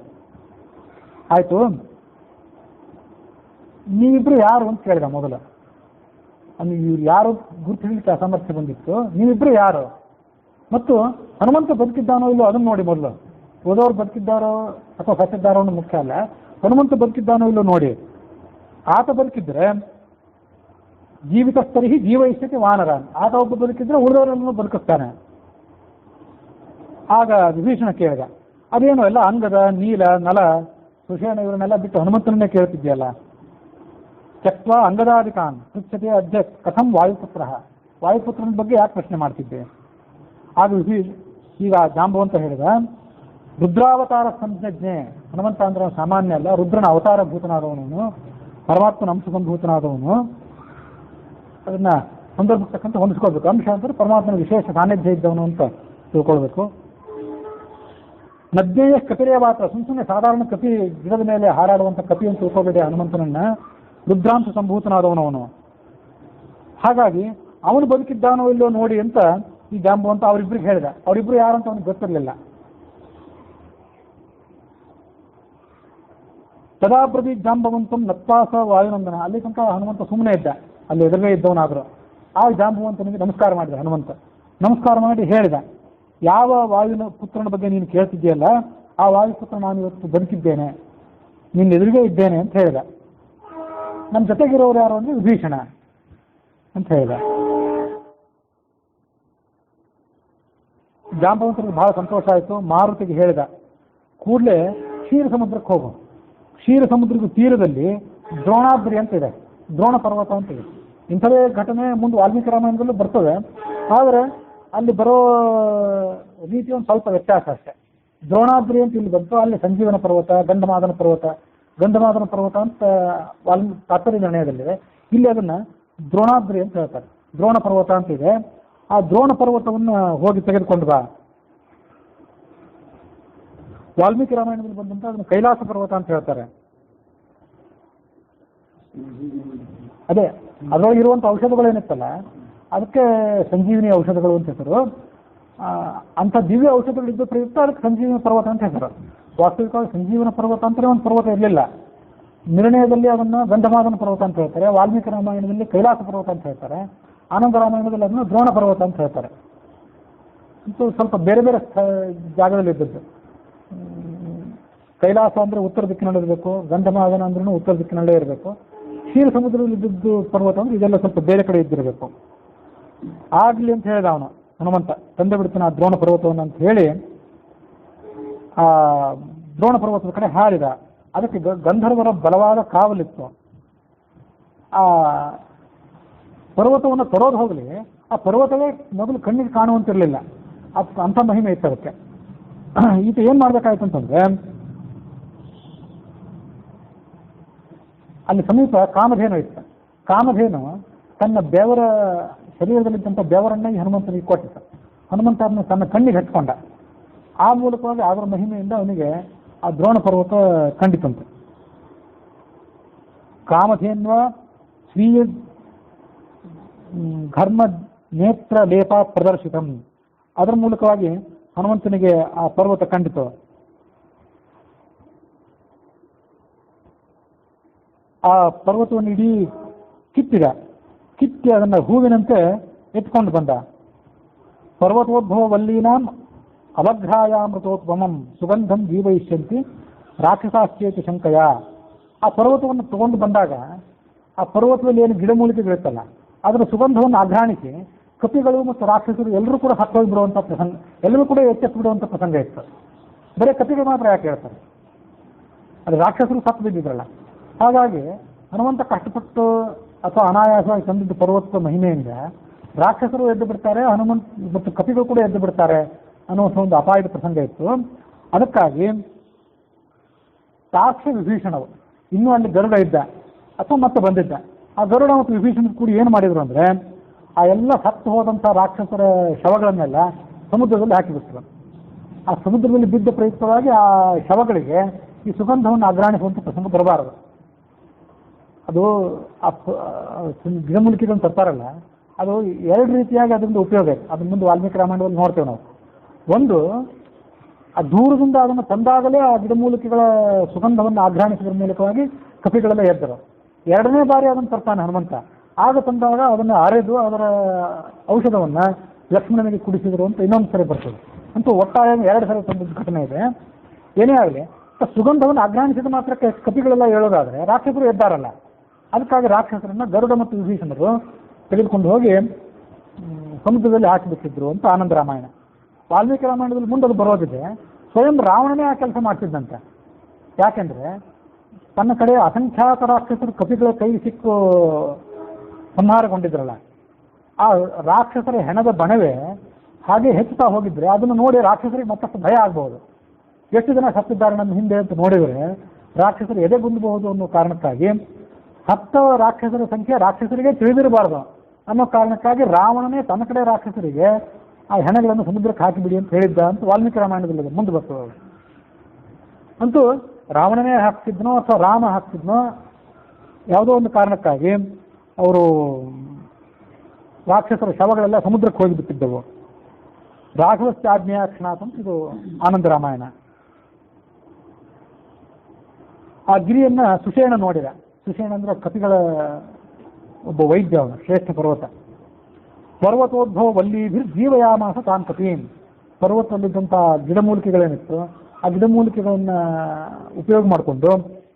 ಆಯ್ತು, ನೀವಿಬ್ರು ಯಾರು ಅಂತ ಕೇಳಿದ ಮೊದಲು. ಇವ್ರು ಯಾರು ಗುರುತು ಹಿಡಿಲಿಕ್ಕೆ ಅಸಾಮರ್ಥ್ಯ ಬಂದಿತ್ತು, ನೀವಿಬ್ರು ಯಾರು, ಮತ್ತು ಹನುಮಂತ ಬದುಕಿದ್ದಾನೋ ಇಲ್ಲೋ ಅದನ್ನು ನೋಡಿ ಮೊದಲು. ಓದೋರು ಬದುಕಿದ್ದಾರೋ ಅಥವಾ ಸತ್ತಿದ್ದಾರೋ ಅನ್ನೋ ಮುಖ್ಯ ಅಲ್ಲ, ಹನುಮಂತ ಬದುಕಿದ್ದಾನೋ ಇಲ್ಲೋ ನೋಡಿ. ಆತ ಬದುಕಿದ್ರೆ ಜೀವಿತಸ್ಥರಿಗೆ ಜೀವೈಷ್ಯತೆ ವಾನರ, ಆತ ಒಬ್ಬ ಬದುಕಿದ್ರೆ ಉಳಿದವರನ್ನು ಬದುಕಿಸ್ತಾನೆ. ಆಗ ವಿಭೀಷಣ ಕೇಳಿದ, ಅದೇನು ಎಲ್ಲ ಅಂಗದ, ನೀಲ, ನಲ, ಸುಷೇಣ ಇವರನ್ನೆಲ್ಲ ಬಿಟ್ಟು ಹನುಮಂತನನ್ನೇ ಕೇಳ್ತಿದ್ಯಲ್ಲ. ತ್ಯಕ್ವಾ ಅಂಗದಾಧಿಕಾನ್ ಪೃಚ್ಛತೆ ಅಧ್ಯ ಕಥಂ ವಾಯುಪುತ್ರ, ವಾಯುಪುತ್ರನ ಬಗ್ಗೆ ಯಾಕೆ ಪ್ರಶ್ನೆ ಮಾಡ್ತಿದ್ದೆ. ಆಗ ಈಗ ಜಾಂಬವಂತ ಹೇಳಿದ, ರುದ್ರಾವತಾರ ಸಂಜ್ಞೆ. ಹನುಮಂತ ಅಂದ್ರೆ ಸಾಮಾನ್ಯ ಅಲ್ಲ, ರುದ್ರನ ಅವತಾರ ಭೂತನಾದವನು, ಪರಮಾತ್ಮನ ಅಂಶ ಸಂಭೂತನಾದವನು. ಅದನ್ನ ಸಂದರ್ಭಕ್ಕೆ ತಕ್ಕಂತ ಹೊಂದಿಸ್ಕೊಳ್ಬೇಕು. ಅಂಶ ಅಂದ್ರೆ ಪರಮಾತ್ಮನ ವಿಶೇಷ ಸಾನ್ನಿಧ್ಯ ಇದ್ದವನು ಅಂತ ತಿಳ್ಕೊಳ್ಬೇಕು. ನಜ್ಞೇಯ ಕಪಿರೇ ಮಾತ್ರ, ಸುಮ್ಮನೆ ಸಾಧಾರಣ ಕಪಿ, ಗಿಡದ ಮೇಲೆ ಹಾರಾಡುವಂಥ ಕಪಿ ಅಂತ ತಿಳ್ಕೋಬೇಡಿ ಹನುಮಂತನನ್ನ, ರುದ್ರಾಂಶ ಸಂಭೂತನಾದವನು ಅವನು. ಹಾಗಾಗಿ ಅವನು ಬದುಕಿದ್ದಾನೋ ಇಲ್ಲೋ ನೋಡಿ ಅಂತ ಈ ಜಾಂಬವಂತ ಅವರಿಬ್ಬರಿಗೆ ಹೇಳಿದ. ಅವರಿಬ್ರು ಯಾರಂತ ಅವನಿಗೆ ಗೊತ್ತಿರಲಿಲ್ಲ. ತದಾ ಪ್ರತಿ ಜಾಂಬವಂತಂ ನತ್ಪಾಸ ವಾಯುನಂದನ, ಅಲ್ಲಿ ತನಕ ಹನುಮಂತ ಸುಮ್ಮನೆ ಇದ್ದ, ಅಲ್ಲಿ ಎದುರುಗೇ ಇದ್ದವನಾದ್ರು. ಆ ಜಾಂಬವಂತನಿಗೆ ನಮಸ್ಕಾರ ಮಾಡಿದ ಹನುಮಂತ. ನಮಸ್ಕಾರ ಮಾಡಿ ಹೇಳಿದ, ಯಾವ ವಾಯುನ ಪುತ್ರನ ಬಗ್ಗೆ ನೀನು ಕೇಳ್ತಿದ್ದೀಯಲ್ಲ, ಆ ವಾಯುಪುತ್ರ ನಾನು ಇವತ್ತು ಬದುಕಿದ್ದೇನೆ, ನಿನ್ನ ಎದುರಿಗೆ ಇದ್ದೇನೆ ಅಂತ ಹೇಳಿದ. ನಮ್ಮ ಜೊತೆಗಿರೋರು ಯಾರು ಅಂದರೆ ವಿಭೀಷಣ ಅಂತ ಹೇಳಿದ. ಜಾಂಬವಂತನಿಗೆ ಬಹಳ ಸಂತೋಷ ಆಯಿತು. ಮಾರುತಿಗೆ ಹೇಳಿದ, ಕೂಡಲೇ ಕ್ಷೀರ ಸಮುದ್ರಕ್ಕೆ ಹೋಗು. ಕ್ಷೀರ ಸಮುದ್ರದ ತೀರದಲ್ಲಿ ದ್ರೋಣಾದ್ರಿ ಅಂತ ಇದೆ, ದ್ರೋಣ ಪರ್ವತ ಅಂತ ಇದೆ. ಇಂಥದೇ ಘಟನೆ ಮುಂದೆ ವಾಲ್ಮೀಕಿ ರಾಮಾಯಣದಲ್ಲೂ ಬರ್ತದೆ. ಆದರೆ ಅಲ್ಲಿ ಬರೋ ರೀತಿ ಒಂದು ಸ್ವಲ್ಪ ವ್ಯತ್ಯಾಸ ಅಷ್ಟೇ. ದ್ರೋಣಾದ್ರಿ ಅಂತ ಇಲ್ಲಿ ಬಂತು, ಅಲ್ಲಿ ಸಂಜೀವನ ಪರ್ವತ, ಗಂಧಮಾದನ ಪರ್ವತ ಅಂತ ತಾತ್ಪರ್ಯ ನಿರ್ಣಯದಲ್ಲಿದೆ. ಇಲ್ಲಿ ಅದನ್ನ ದ್ರೋಣಾದ್ರಿ ಅಂತ ಹೇಳ್ತಾರೆ. ದ್ರೋಣ ಪರ್ವತ ಅಂತ ಇದೆ. ಆ ದ್ರೋಣ ಪರ್ವತವನ್ನು ಹೋಗಿ ತೆಗೆದುಕೊಂಡು ಬಾ. ವಾಲ್ಮೀಕಿ ರಾಮಾಯಣದಲ್ಲಿ ಬಂದಂತ ಅದನ್ನು ಕೈಲಾಸ ಪರ್ವತ ಅಂತ ಹೇಳ್ತಾರೆ. ಅದೇ ಅದರೊಳಗೆ ಇರುವಂಥ ಔಷಧಗಳೇನಿತ್ತಲ್ಲ ಅದಕ್ಕೆ ಸಂಜೀವಿನಿ ಔಷಧಗಳು ಅಂತ ಹೆಸರು. ಅಂಥ ದಿವ್ಯ ಔಷಧಗಳಿದ್ದು ಪ್ರಯುಕ್ತ ಅದಕ್ಕೆ ಸಂಜೀವಿನಿ ಪರ್ವತ ಅಂತ ಹೆಸರು. ವಾಸ್ತವಿಕವಾಗಿ ಸಂಜೀವನ ಪರ್ವತ ಅಂತಲೇ ಒಂದು ಪರ್ವತ ಇರಲಿಲ್ಲ. ನಿರ್ಣಯದಲ್ಲಿ ಅದನ್ನು ಗಂಧಮಾದನ ಪರ್ವತ ಅಂತ ಹೇಳ್ತಾರೆ. ವಾಲ್ಮೀಕಿ ರಾಮಾಯಣದಲ್ಲಿ ಕೈಲಾಸ ಪರ್ವತ ಅಂತ ಹೇಳ್ತಾರೆ. ಆನಂದ ರಾಮಾಯಣದಲ್ಲಿ ಅದನ್ನು ದ್ರೋಣ ಪರ್ವತ ಅಂತ ಹೇಳ್ತಾರೆ. ಅಂತೂ ಸ್ವಲ್ಪ ಬೇರೆ ಬೇರೆ ಜಾಗದಲ್ಲಿ ಇದ್ದದ್ದು. ಕೈಲಾಸ ಅಂದರೆ ಉತ್ತರ ದಿಕ್ಕಿನಲ್ಲಿರಬೇಕು, ಗಂಧಮಾದನ ಅಂದ್ರೂ ಉತ್ತರ ದಿಕ್ಕಿನಲ್ಲೇ ಇರಬೇಕು. ಕ್ಷೀರ ಸಮುದ್ರದಲ್ಲಿ ಇದ್ದದ್ದು ಪರ್ವತ ಅಂದ್ರೆ ಇದೆಲ್ಲ ಸ್ವಲ್ಪ ಬೇರೆ ಕಡೆ ಇದ್ದಿರಬೇಕು. ಆಗ್ಲಿ ಅಂತ ಹೇಳಿದ ಅವನು ಹನುಮಂತ, ತಂದೆ ಬಿಡ್ತಾನೆ ಆ ದ್ರೋಣ ಪರ್ವತವನ್ನು ಅಂತ ಹೇಳಿ ಆ ದ್ರೋಣ ಪರ್ವತದ ಕಡೆ ಹಾರಿದ. ಅದಕ್ಕೆ ಗಂಧರ್ವರ ಬಲವಾದ ಕಾವಲಿತ್ತು. ಆ ಪರ್ವತವನ್ನು ತರೋದು ಹೋಗಲಿ, ಆ ಪರ್ವತವೇ ಮೊದಲು ಕಣ್ಣಿಗೆ ಕಾಣುವಂತಿರಲಿಲ್ಲ. ಅಂಥ ಮಹಿಮೆ ಇತ್ತು ಅದಕ್ಕೆ. ಈತ ಏನ್ ಮಾಡ್ಬೇಕಾಯ್ತು ಅಂತಂದ್ರೆ, ಅಲ್ಲಿ ಸಮೀಪ ಕಾಮಧೇನು ಇತ್ತು. ಕಾಮಧೇನು ತನ್ನ ಬೆವರ ಶರೀರದಲ್ಲಿದ್ದಂಥ ಬೆವರನ್ನ ಈ ಹನುಮಂತನಿಗೆ ಕೊಟ್ಟಿತ್ತು. ಹನುಮಂತ ಅದನ್ನು ತನ್ನ ಕಣ್ಣಿಗೆ ಹಚ್ಕೊಂಡ. ಆ ಮೂಲಕವಾಗಿ ಅದರ ಮಹಿಮೆಯಿಂದ ಅವನಿಗೆ ಆ ದ್ರೋಣ ಪರ್ವತ ಕಂಡಿತಂತೆ. ಕಾಮಧೇನ್ವ ಸ್ವೀಯ ಘರ್ಮ ನೇತ್ರ ಲೇಪ ಪ್ರದರ್ಶಿತಂ, ಅದರ ಮೂಲಕವಾಗಿ ಹನುಮಂತನಿಗೆ ಆ ಪರ್ವತ ಕಂಡಿತು. ಆ ಪರ್ವತವನ್ನು ಇಡೀ ಕಿತ್ತಿ ಅದನ್ನು ಹೂವಿನಂತೆ ಎತ್ಕೊಂಡು ಬಂದ. ಪರ್ವತೋದ್ಭವ ವಲ್ಲೀನಾಂ ಅವಘ್ರಾಯಾಮೃತೋದ್ಭವಂ ಸುಗಂಧಂ ಜೀವಯಿಷ್ಯಂತಿ ರಾಕ್ಷಸಾಶ್ಚೇತಿ ಶಂಕಯ. ಆ ಪರ್ವತವನ್ನು ತಗೊಂಡು ಬಂದಾಗ ಆ ಪರ್ವತದಲ್ಲಿ ಏನು ಗಿಡಮೂಲಿಕೆಗಳಿರ್ತಲ್ಲ ಅದರ ಸುಗಂಧವನ್ನು ಆಘ್ರಾಣಿಸಿ ಕಪಿಗಳು ಮತ್ತು ರಾಕ್ಷಸರು ಎಲ್ಲರೂ ಕೂಡ ಸತ್ತೋಗಿ ಬಿಡುವಂಥ ಪ್ರಸಂಗ, ಎಲ್ಲರೂ ಕೂಡ ಎಚ್ಚೆತ್ತು ಬಿಡುವಂಥ ಪ್ರಸಂಗ ಇತ್ತು. ಬರೀ ಕಪಿಗಳು ಮಾತ್ರ ಯಾಕೆ ಹೇಳ್ತಾರೆ, ಅದು ರಾಕ್ಷಸರು ಸತ್ತು ಬಿದ್ದಿದ್ರಲ್ಲ. ಹಾಗಾಗಿ ಹನುಮಂತ ಕಷ್ಟಪಟ್ಟು ಅಥವಾ ಅನಾಯಾಸವಾಗಿ ತಂದಿದ್ದ ಪರ್ವತದ ಮಹಿಮೆಯಿಂದ ರಾಕ್ಷಸರು ಎದ್ದು ಬಿಡ್ತಾರೆ, ಹನುಮಂತ ಮತ್ತು ಕಪಿಗಳು ಕೂಡ ಎದ್ದು ಬಿಡ್ತಾರೆ ಅನ್ನುವಂಥ ಒಂದು ಅಪಾಯದ ಪ್ರಸಂಗ ಇತ್ತು. ಅದಕ್ಕಾಗಿ ಸಾಕ್ಷಿ ವಿಭೀಷಣವು ಇನ್ನೂ ಅಲ್ಲಿ ಗರುಡ ಇದ್ದ ಅಥವಾ ಮತ್ತೆ ಬಂದಿದ್ದ. ಆ ಗರುಡ ಮತ್ತು ವಿಭೀಷಣ ಕೂಡಿ ಏನು ಮಾಡಿದ್ರು ಅಂದರೆ, ಆ ಎಲ್ಲ ಸತ್ತು ಹೋದಂಥ ರಾಕ್ಷಸರ ಶವಗಳನ್ನೆಲ್ಲ ಸಮುದ್ರದಲ್ಲಿ ಹಾಕಿಬಿಟ್ರು. ಆ ಸಮುದ್ರದಲ್ಲಿ ಬಿದ್ದ ಪ್ರಯುಕ್ತವಾಗಿ ಆ ಶವಗಳಿಗೆ ಈ ಸುಗಂಧವನ್ನು ಅಗ್ರಾಣಿಸುವಂಥ ಪ್ರಸಂಗ ಬರಬಾರದು. ಅದು ಗಿಡಮೂಲಿಕೆಗಳನ್ನು ತರ್ತಾರಲ್ಲ, ಅದು ಎರಡು ರೀತಿಯಾಗಿ ಅದರಿಂದ ಉಪಯೋಗ ಇದೆ. ಅದನ್ನ ಮುಂದೆ ವಾಲ್ಮೀಕಿ ರಾಮಾಯಣದಲ್ಲಿ ನೋಡ್ತೇವೆ ನಾವು. ಒಂದು, ಆ ದೂರದಿಂದ ಅದನ್ನು ತಂದಾಗಲೇ ಆ ಗಿಡಮೂಲಿಕೆಗಳ ಸುಗಂಧವನ್ನು ಆಘ್ರಾಣಿಸಿದ್ರ ಮೂಲಕವಾಗಿ ಕಪಿಗಳೆಲ್ಲ ಎದ್ದರು. ಎರಡನೇ ಬಾರಿ ಅದನ್ನು ತರ್ತಾನೆ ಹನುಮಂತ. ಆಗ ತಂದಾಗ ಅದನ್ನು ಅರೆದು ಅದರ ಔಷಧವನ್ನು ಲಕ್ಷ್ಮಣನಿಗೆ ಕುಡಿಸಿದ್ರು ಅಂತ ಇನ್ನೊಂದು ಸರಿ ಬರ್ತದೆ. ಅಂತೂ ಒಟ್ಟಾರೆ ಎರಡು ಸರಿ ತಂದದ್ದು ಘಟನೆ ಇದೆ. ಏನೇ ಆಗಲಿ, ಸುಗಂಧವನ್ನು ಆಘ್ರಾಣಿಸಿದ ಮಾತ್ರಕ್ಕೆ ಕಪಿಗಳೆಲ್ಲ ಹೇಳೋದಾದ್ರೆ ರಾಕ್ಷಸರು ಎದ್ದಾರಲ್ಲ, ಅದಕ್ಕಾಗಿ ರಾಕ್ಷಸರನ್ನ ಗರುಡ ಮತ್ತು ವಿಭೀಷಣರು ತೆಗೆದುಕೊಂಡು ಹೋಗಿ ಸಮುದ್ರದಲ್ಲಿ ಹಾಕಿಬಿಟ್ಟಿದ್ರು ಅಂತ ಆನಂದ ರಾಮಾಯಣ. ವಾಲ್ಮೀಕಿ ರಾಮಾಯಣದಲ್ಲಿ ಮುಂದೆ ಅದು ಬರೋದಿದೆ. ಸ್ವಯಂ ರಾವಣನೇ ಆ ಕೆಲಸ ಮಾಡ್ತಿದ್ದಂತೆ. ಯಾಕೆಂದ್ರೆ ತನ್ನ ಕಡೆ ಅಸಂಖ್ಯಾತ ರಾಕ್ಷಸರು ಕಪಿಗಳ ಕೈ ಸಿಕ್ಕು ಸಂಹಾರಗೊಂಡಿದ್ರಲ್ಲ, ಆ ರಾಕ್ಷಸರ ಹೆಣದ ಬಣವೇ ಹಾಗೆ ಹೆಚ್ಚುತ್ತಾ ಹೋಗಿದ್ರೆ ಅದನ್ನು ನೋಡಿ ರಾಕ್ಷಸರಿಗೆ ಮತ್ತಷ್ಟು ಭಯ ಆಗಬಹುದು. ಎಷ್ಟು ಜನ ಸತ್ತಿದ್ದಾರೆ ನಮ್ಮ ಹಿಂದೆ ಅಂತ ನೋಡಿದರೆ ರಾಕ್ಷಸರು ಎದೆಗುಂದಬಹುದು ಅನ್ನೋ ಕಾರಣಕ್ಕಾಗಿ ಸತ್ತ ರಾಕ್ಷಸರ ಸಂಖ್ಯೆ ರಾಕ್ಷಸರಿಗೆ ತಿಳಿದಿರಬಾರ್ದು ಅನ್ನೋ ಕಾರಣಕ್ಕಾಗಿ ರಾವಣನೇ ತನ್ನ ಕಡೆ ರಾಕ್ಷಸರಿಗೆ ಆ ಹೆಣಗಳನ್ನು ಸಮುದ್ರಕ್ಕೆ ಹಾಕಿಬಿಡಿ ಅಂತ ಹೇಳಿದ್ದ ಅಂತ ವಾಲ್ಮೀಕಿ ರಾಮಾಯಣದಲ್ಲಿ ಮುಂದೆ ಬರ್ತದೆ. ಅಂತೂ ರಾವಣನೇ ಹಾಕ್ತಿದ್ನೋ ಅಥವಾ ರಾಮ ಹಾಕ್ತಿದ್ನೋ ಯಾವುದೋ ಒಂದು ಕಾರಣಕ್ಕಾಗಿ ಅವರು ರಾಕ್ಷಸರ ಶವಗಳೆಲ್ಲ ಸಮುದ್ರಕ್ಕೆ ಹೋಗಿಬಿಟ್ಟಿದ್ದವು. ರಾಘವಸ್ಯ ಆಜ್ಞೆಯ ಕ್ಷಣಾತ್ ಅಂತ ಇದು ಆನಂದ ರಾಮಾಯಣ. ಆ ಗಿರಿಯನ್ನ ಸುಷೇಣ ನೋಡಿದ. ಸುಷೇಣ ಅಂದ್ರೆ ಕಪಿಗಳ ಒಬ್ಬ ವೈದ್ಯ, ಅವನು ಶ್ರೇಷ್ಠ ಪರ್ವತ. ಪರ್ವತೋದ್ಭವ ವಲ್ಲೀಭಿರ್ ಜೀವಯಾಮಾಸ ತಾನ್ ಕಪೀನ್. ಪರ್ವತದಲ್ಲಿದ್ದಂಥ ಗಿಡಮೂಲಿಕೆಗಳೇನಿತ್ತು ಆ ಗಿಡಮೂಲಿಕೆಗಳನ್ನ ಉಪಯೋಗ ಮಾಡಿಕೊಂಡು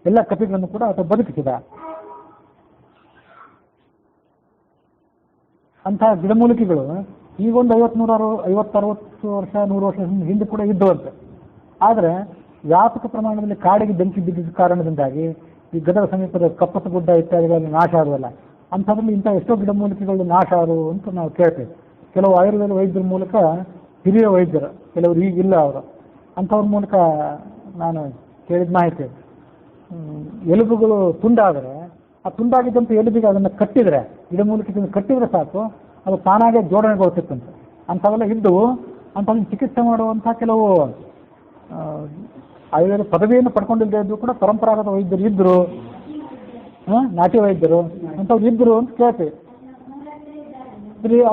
ಎಲ್ಲ ಕಪಿಗಳನ್ನು ಕೂಡ ಆತ ಬದುಕಿಸಿದ. ಅಂತಹ ಗಿಡಮೂಲಿಕೆಗಳು ಈಗೊಂದು 50-60 ವರ್ಷ 100 ವರ್ಷ ಹಿಂದೆ ಕೂಡ ಇದ್ದವಂತೆ. ಆದರೆ ವ್ಯಾಪಕ ಪ್ರಮಾಣದಲ್ಲಿ ಕಾಡಿಗೆ ಬೆಂಕಿ ಬಿದ್ದಿದ್ದ ಕಾರಣದಿಂದಾಗಿ ಈ ಗದಗ ಸಮೀಪದ ಕಪ್ಪತ್ತ ಗುಡ್ಡ ಇತ್ಯಾದಿಗಳಲ್ಲಿ ನಾಶ ಆದವಲ್ಲ, ಅಂಥದ್ರಲ್ಲಿ ಇಂಥ ಎಷ್ಟೋ ಗಿಡಮೂಲಿಕೆಗಳು ನಾಶ ಆದವು ಅಂತ ನಾವು ಕೇಳ್ತೇವೆ. ಕೆಲವು ಆಯುರ್ವೇದ ವೈದ್ಯರ ಮೂಲಕ, ಹಿರಿಯ ವೈದ್ಯರು, ಕೆಲವರು ಈಗಿಲ್ಲ ಅವರು, ಅಂಥವ್ರ ಮೂಲಕ ನಾನು ಕೇಳಿದ ಮಾಹಿತಿ, ಎಲುಬುಗಳು ತುಂಡಾದರೆ ಆ ತುಂಡಾಗಿದ್ದಂಥ ಎಲುಬಿಗೆ ಅದನ್ನು ಕಟ್ಟಿದರೆ, ಗಿಡಮೂಲಿಕೆಗಳನ್ನು ಕಟ್ಟಿದರೆ ಸಾಕು, ಅದು ತಾನಾಗೆ ಜೋಡಣೆಗೊಳ್ತಿತ್ತಂತೆ. ಅಂಥವೆಲ್ಲ ಇದ್ದವು. ಅಂಥವ್ರಿಗೆ ಚಿಕಿತ್ಸೆ ಮಾಡುವಂಥ ಕೆಲವು ಆಯುರ್ವೇದ ಪದವಿಯನ್ನು ಪಡ್ಕೊಂಡಿಲ್ಲದೆ ಇದ್ದು ಕೂಡ ಪರಂಪರಾಗತ ವೈದ್ಯರು ಇದ್ದರು, ನಾಟಿ ವೈದ್ಯರು ಅಂಥವ್ರು ಇದ್ದರು ಅಂತ ಕೇಳ್ತೀವಿ.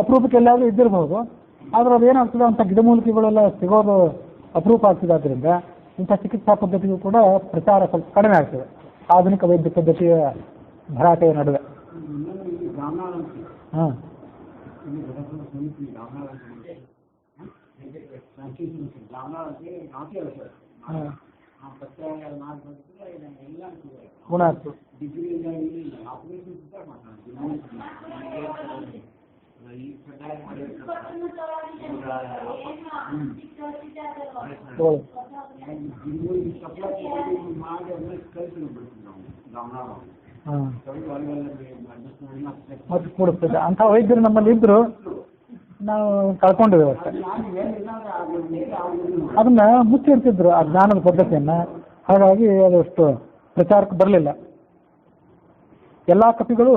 ಅಪರೂಪಕ್ಕೆಲ್ಲಾದರೂ ಇದ್ದಿರಬಹುದು. ಆದರೆ ಅದೇನಾಗ್ತದೆ, ಅಂಥ ಗಿಡಮೂಲಿಕೆಗಳೆಲ್ಲ ಸಿಗೋದು ಅಪರೂಪ ಆಗ್ತದೆ. ಆದ್ದರಿಂದ ಇಂಥ ಚಿಕಿತ್ಸಾ ಪದ್ಧತಿಗೂ ಕೂಡ ಪ್ರಚಾರ ಸ್ವಲ್ಪ ಕಡಿಮೆ ಆಗ್ತದೆ ಆಧುನಿಕ ವೈದ್ಯ ಪದ್ಧತಿಯ ಭರಾಟೆಯ ನಡುವೆ. ಹಾಂ ಗುಣ ಆಗ್ತದೆ. ಮತ್ತೆ ಕೂಡಿಸ್ತದೆ. ಅಂಥ ವೈದ್ಯರು ನಮ್ಮಲ್ಲಿ ಇದ್ರು, ನಾವು ಕಳ್ಕೊಂಡಿದ್ದೇವೆ ಅಷ್ಟೇ. ಅದನ್ನ ಮುಚ್ಚಿಡ್ತಿದ್ರು ಆ ಜ್ಞಾನದ ಪದ್ಧತಿಯನ್ನ. ಹಾಗಾಗಿ ಅದಷ್ಟು ಪ್ರಚಾರಕ್ಕೆ ಬರಲಿಲ್ಲ. ಎಲ್ಲ ಕಪಿಗಳು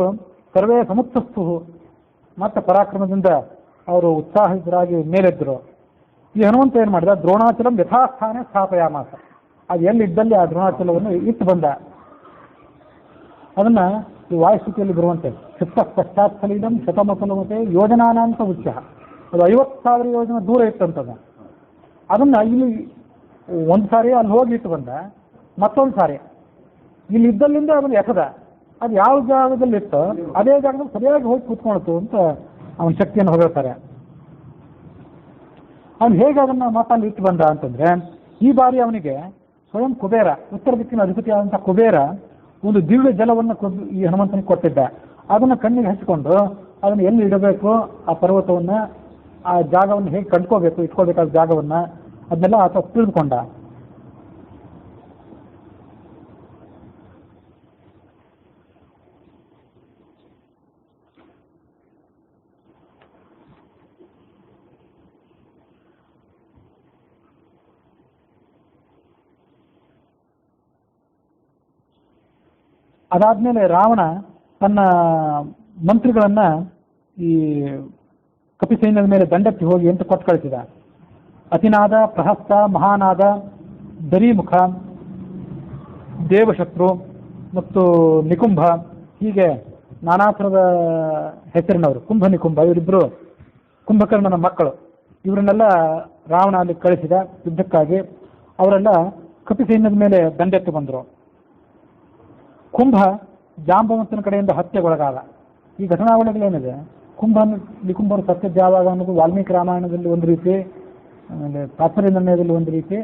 ಸರ್ವೇ ಸಮುತ್ಸಸ್ತು ಮತ್ತೆ ಪರಾಕ್ರಮದಿಂದ ಅವರು ಉತ್ಸಾಹಿತರಾಗಿ ಮೇಲೆದ್ದರು. ಈ ಹನುಮಂತ ಏನು ಮಾಡಿದ, ದ್ರೋಣಾಚಲಂ ಯಥಾಸ್ಥಾನೆ ಸ್ಥಾಪಯಾಮಾಸ. ಅದು ಎಲ್ಲಿದ್ದಲ್ಲಿ ಆ ದ್ರೋಣಾಚಲವನ್ನು ಇಟ್ಟು ಬಂದ. ಅದನ್ನ ಈ ವಾಯುಸ್ಥಿತಿಯಲ್ಲಿ ಬರುವಂತೆ ಚಿತ್ತ ಪಶ್ಚಾತ್ ಸಲೀದಂ ಶತಮಕಲಮತೆ ಯೋಜನಾನಾಂತ ಉಚ್ಚ. ಅದು 50,000 ಯೋಜನೆ ದೂರ ಇತ್ತಂತದ. ಅದನ್ನ ಇಲ್ಲಿ ಒಂದು ಸಾರಿ ಅಲ್ಲಿ ಹೋಗಿ ಇಟ್ಟು ಬಂದ, ಮತ್ತೊಂದು ಸಾರಿ ಇಲ್ಲಿ ಇದ್ದಲ್ಲಿಂದ ಅದನ್ನು ಎಸದ. ಅದು ಯಾವ ಜಾಗದಲ್ಲಿ ಇತ್ತು ಅದೇ ಜಾಗದಲ್ಲಿ ಸರಿಯಾಗಿ ಹೋಗಿ ಕೂತ್ಕೊಳ್ತು ಅಂತ ಅವನ ಶಕ್ತಿಯನ್ನು ಹೊಗಳ್ತಾರೆ. ಅವನು ಹೇಗೆ ಅದನ್ನು ಮಾತಲ್ಲಿ ಇಟ್ಟು ಬಂದ ಅಂತಂದ್ರೆ, ಈ ಬಾರಿ ಅವನಿಗೆ ಸ್ವಯಂ ಕುಬೇರ, ಉತ್ತರ ದಿಕ್ಕಿನ ಅಧಿಪತಿಯಾದಂಥ ಕುಬೇರ ಒಂದು ದಿವ್ಯ ಜಲವನ್ನು ಈ ಹನುಮಂತನಿಗೆ ಕೊಟ್ಟಿದ್ದ. ಅದನ್ನು ಕಣ್ಣಿಗೆ ಹಚ್ಚಿಕೊಂಡು ಅದನ್ನು ಎಲ್ಲಿ ಇಡಬೇಕು, ಆ ಪರ್ವತವನ್ನು, ಆ ಜಾಗವನ್ನು ಹೇಗೆ ಕಂಡ್ಕೋಬೇಕು, ಇಟ್ಕೋಬೇಕಾದ ಜಾಗವನ್ನು, ಅದನ್ನೆಲ್ಲ ಆತ ತಿಳಿದುಕೊಂಡ. ಅದಾದ್ಮೇಲೆ ರಾವಣ ತನ್ನ ಮಂತ್ರಿಗಳನ್ನ ಈ ಕಪಿ ಸೈನ್ಯದ ಮೇಲೆ ದಂಡೆತ್ತಿ ಹೋಗಿ ಅಂತ ಕೊಟ್ಟು ಕಳಿಸಿದ. ಅತಿನಾದ, ಪ್ರಹಸ್ತ, ಮಹಾನಾದ, ದರಿಮುಖ, ದೇವಶತ್ರು ಮತ್ತು ನಿಕುಂಭ, ಹೀಗೆ ನಾನಾ ಥರದ ಹೆಸರಿನವರು. ಕುಂಭ ನಿಕುಂಭ ಇವರಿಬ್ಬರು ಕುಂಭಕರ್ಣನ ಮಕ್ಕಳು. ಇವರನ್ನೆಲ್ಲ ರಾವಣ ಅಲ್ಲಿ ಕಳಿಸಿದ ಯುದ್ಧಕ್ಕಾಗಿ. ಅವರೆಲ್ಲ ಕಪಿ ಸೈನ್ಯದ ಮೇಲೆ ದಂಡೆತ್ತಿ ಬಂದರು. ಕುಂಭ ಜಾಂಬವಂತನ ಕಡೆಯಿಂದ ಹತ್ಯೆಗೊಳಗಾದ. ಈ ಘಟನಾವಳಿಗಳೇನಿದೆ, ಕುಂಭ ನಿಕುಂಭರು ಸತ್ಯದ ಯಾವಾಗ ಅನ್ನೋದು ವಾಲ್ಮೀಕಿ ರಾಮಾಯಣದಲ್ಲಿ ಒಂದು ರೀತಿ, ಆಮೇಲೆ ತಾತ್ಪರ್ಯ ನಿರ್ಣಯದಲ್ಲಿ ಒಂದು ರೀತಿ,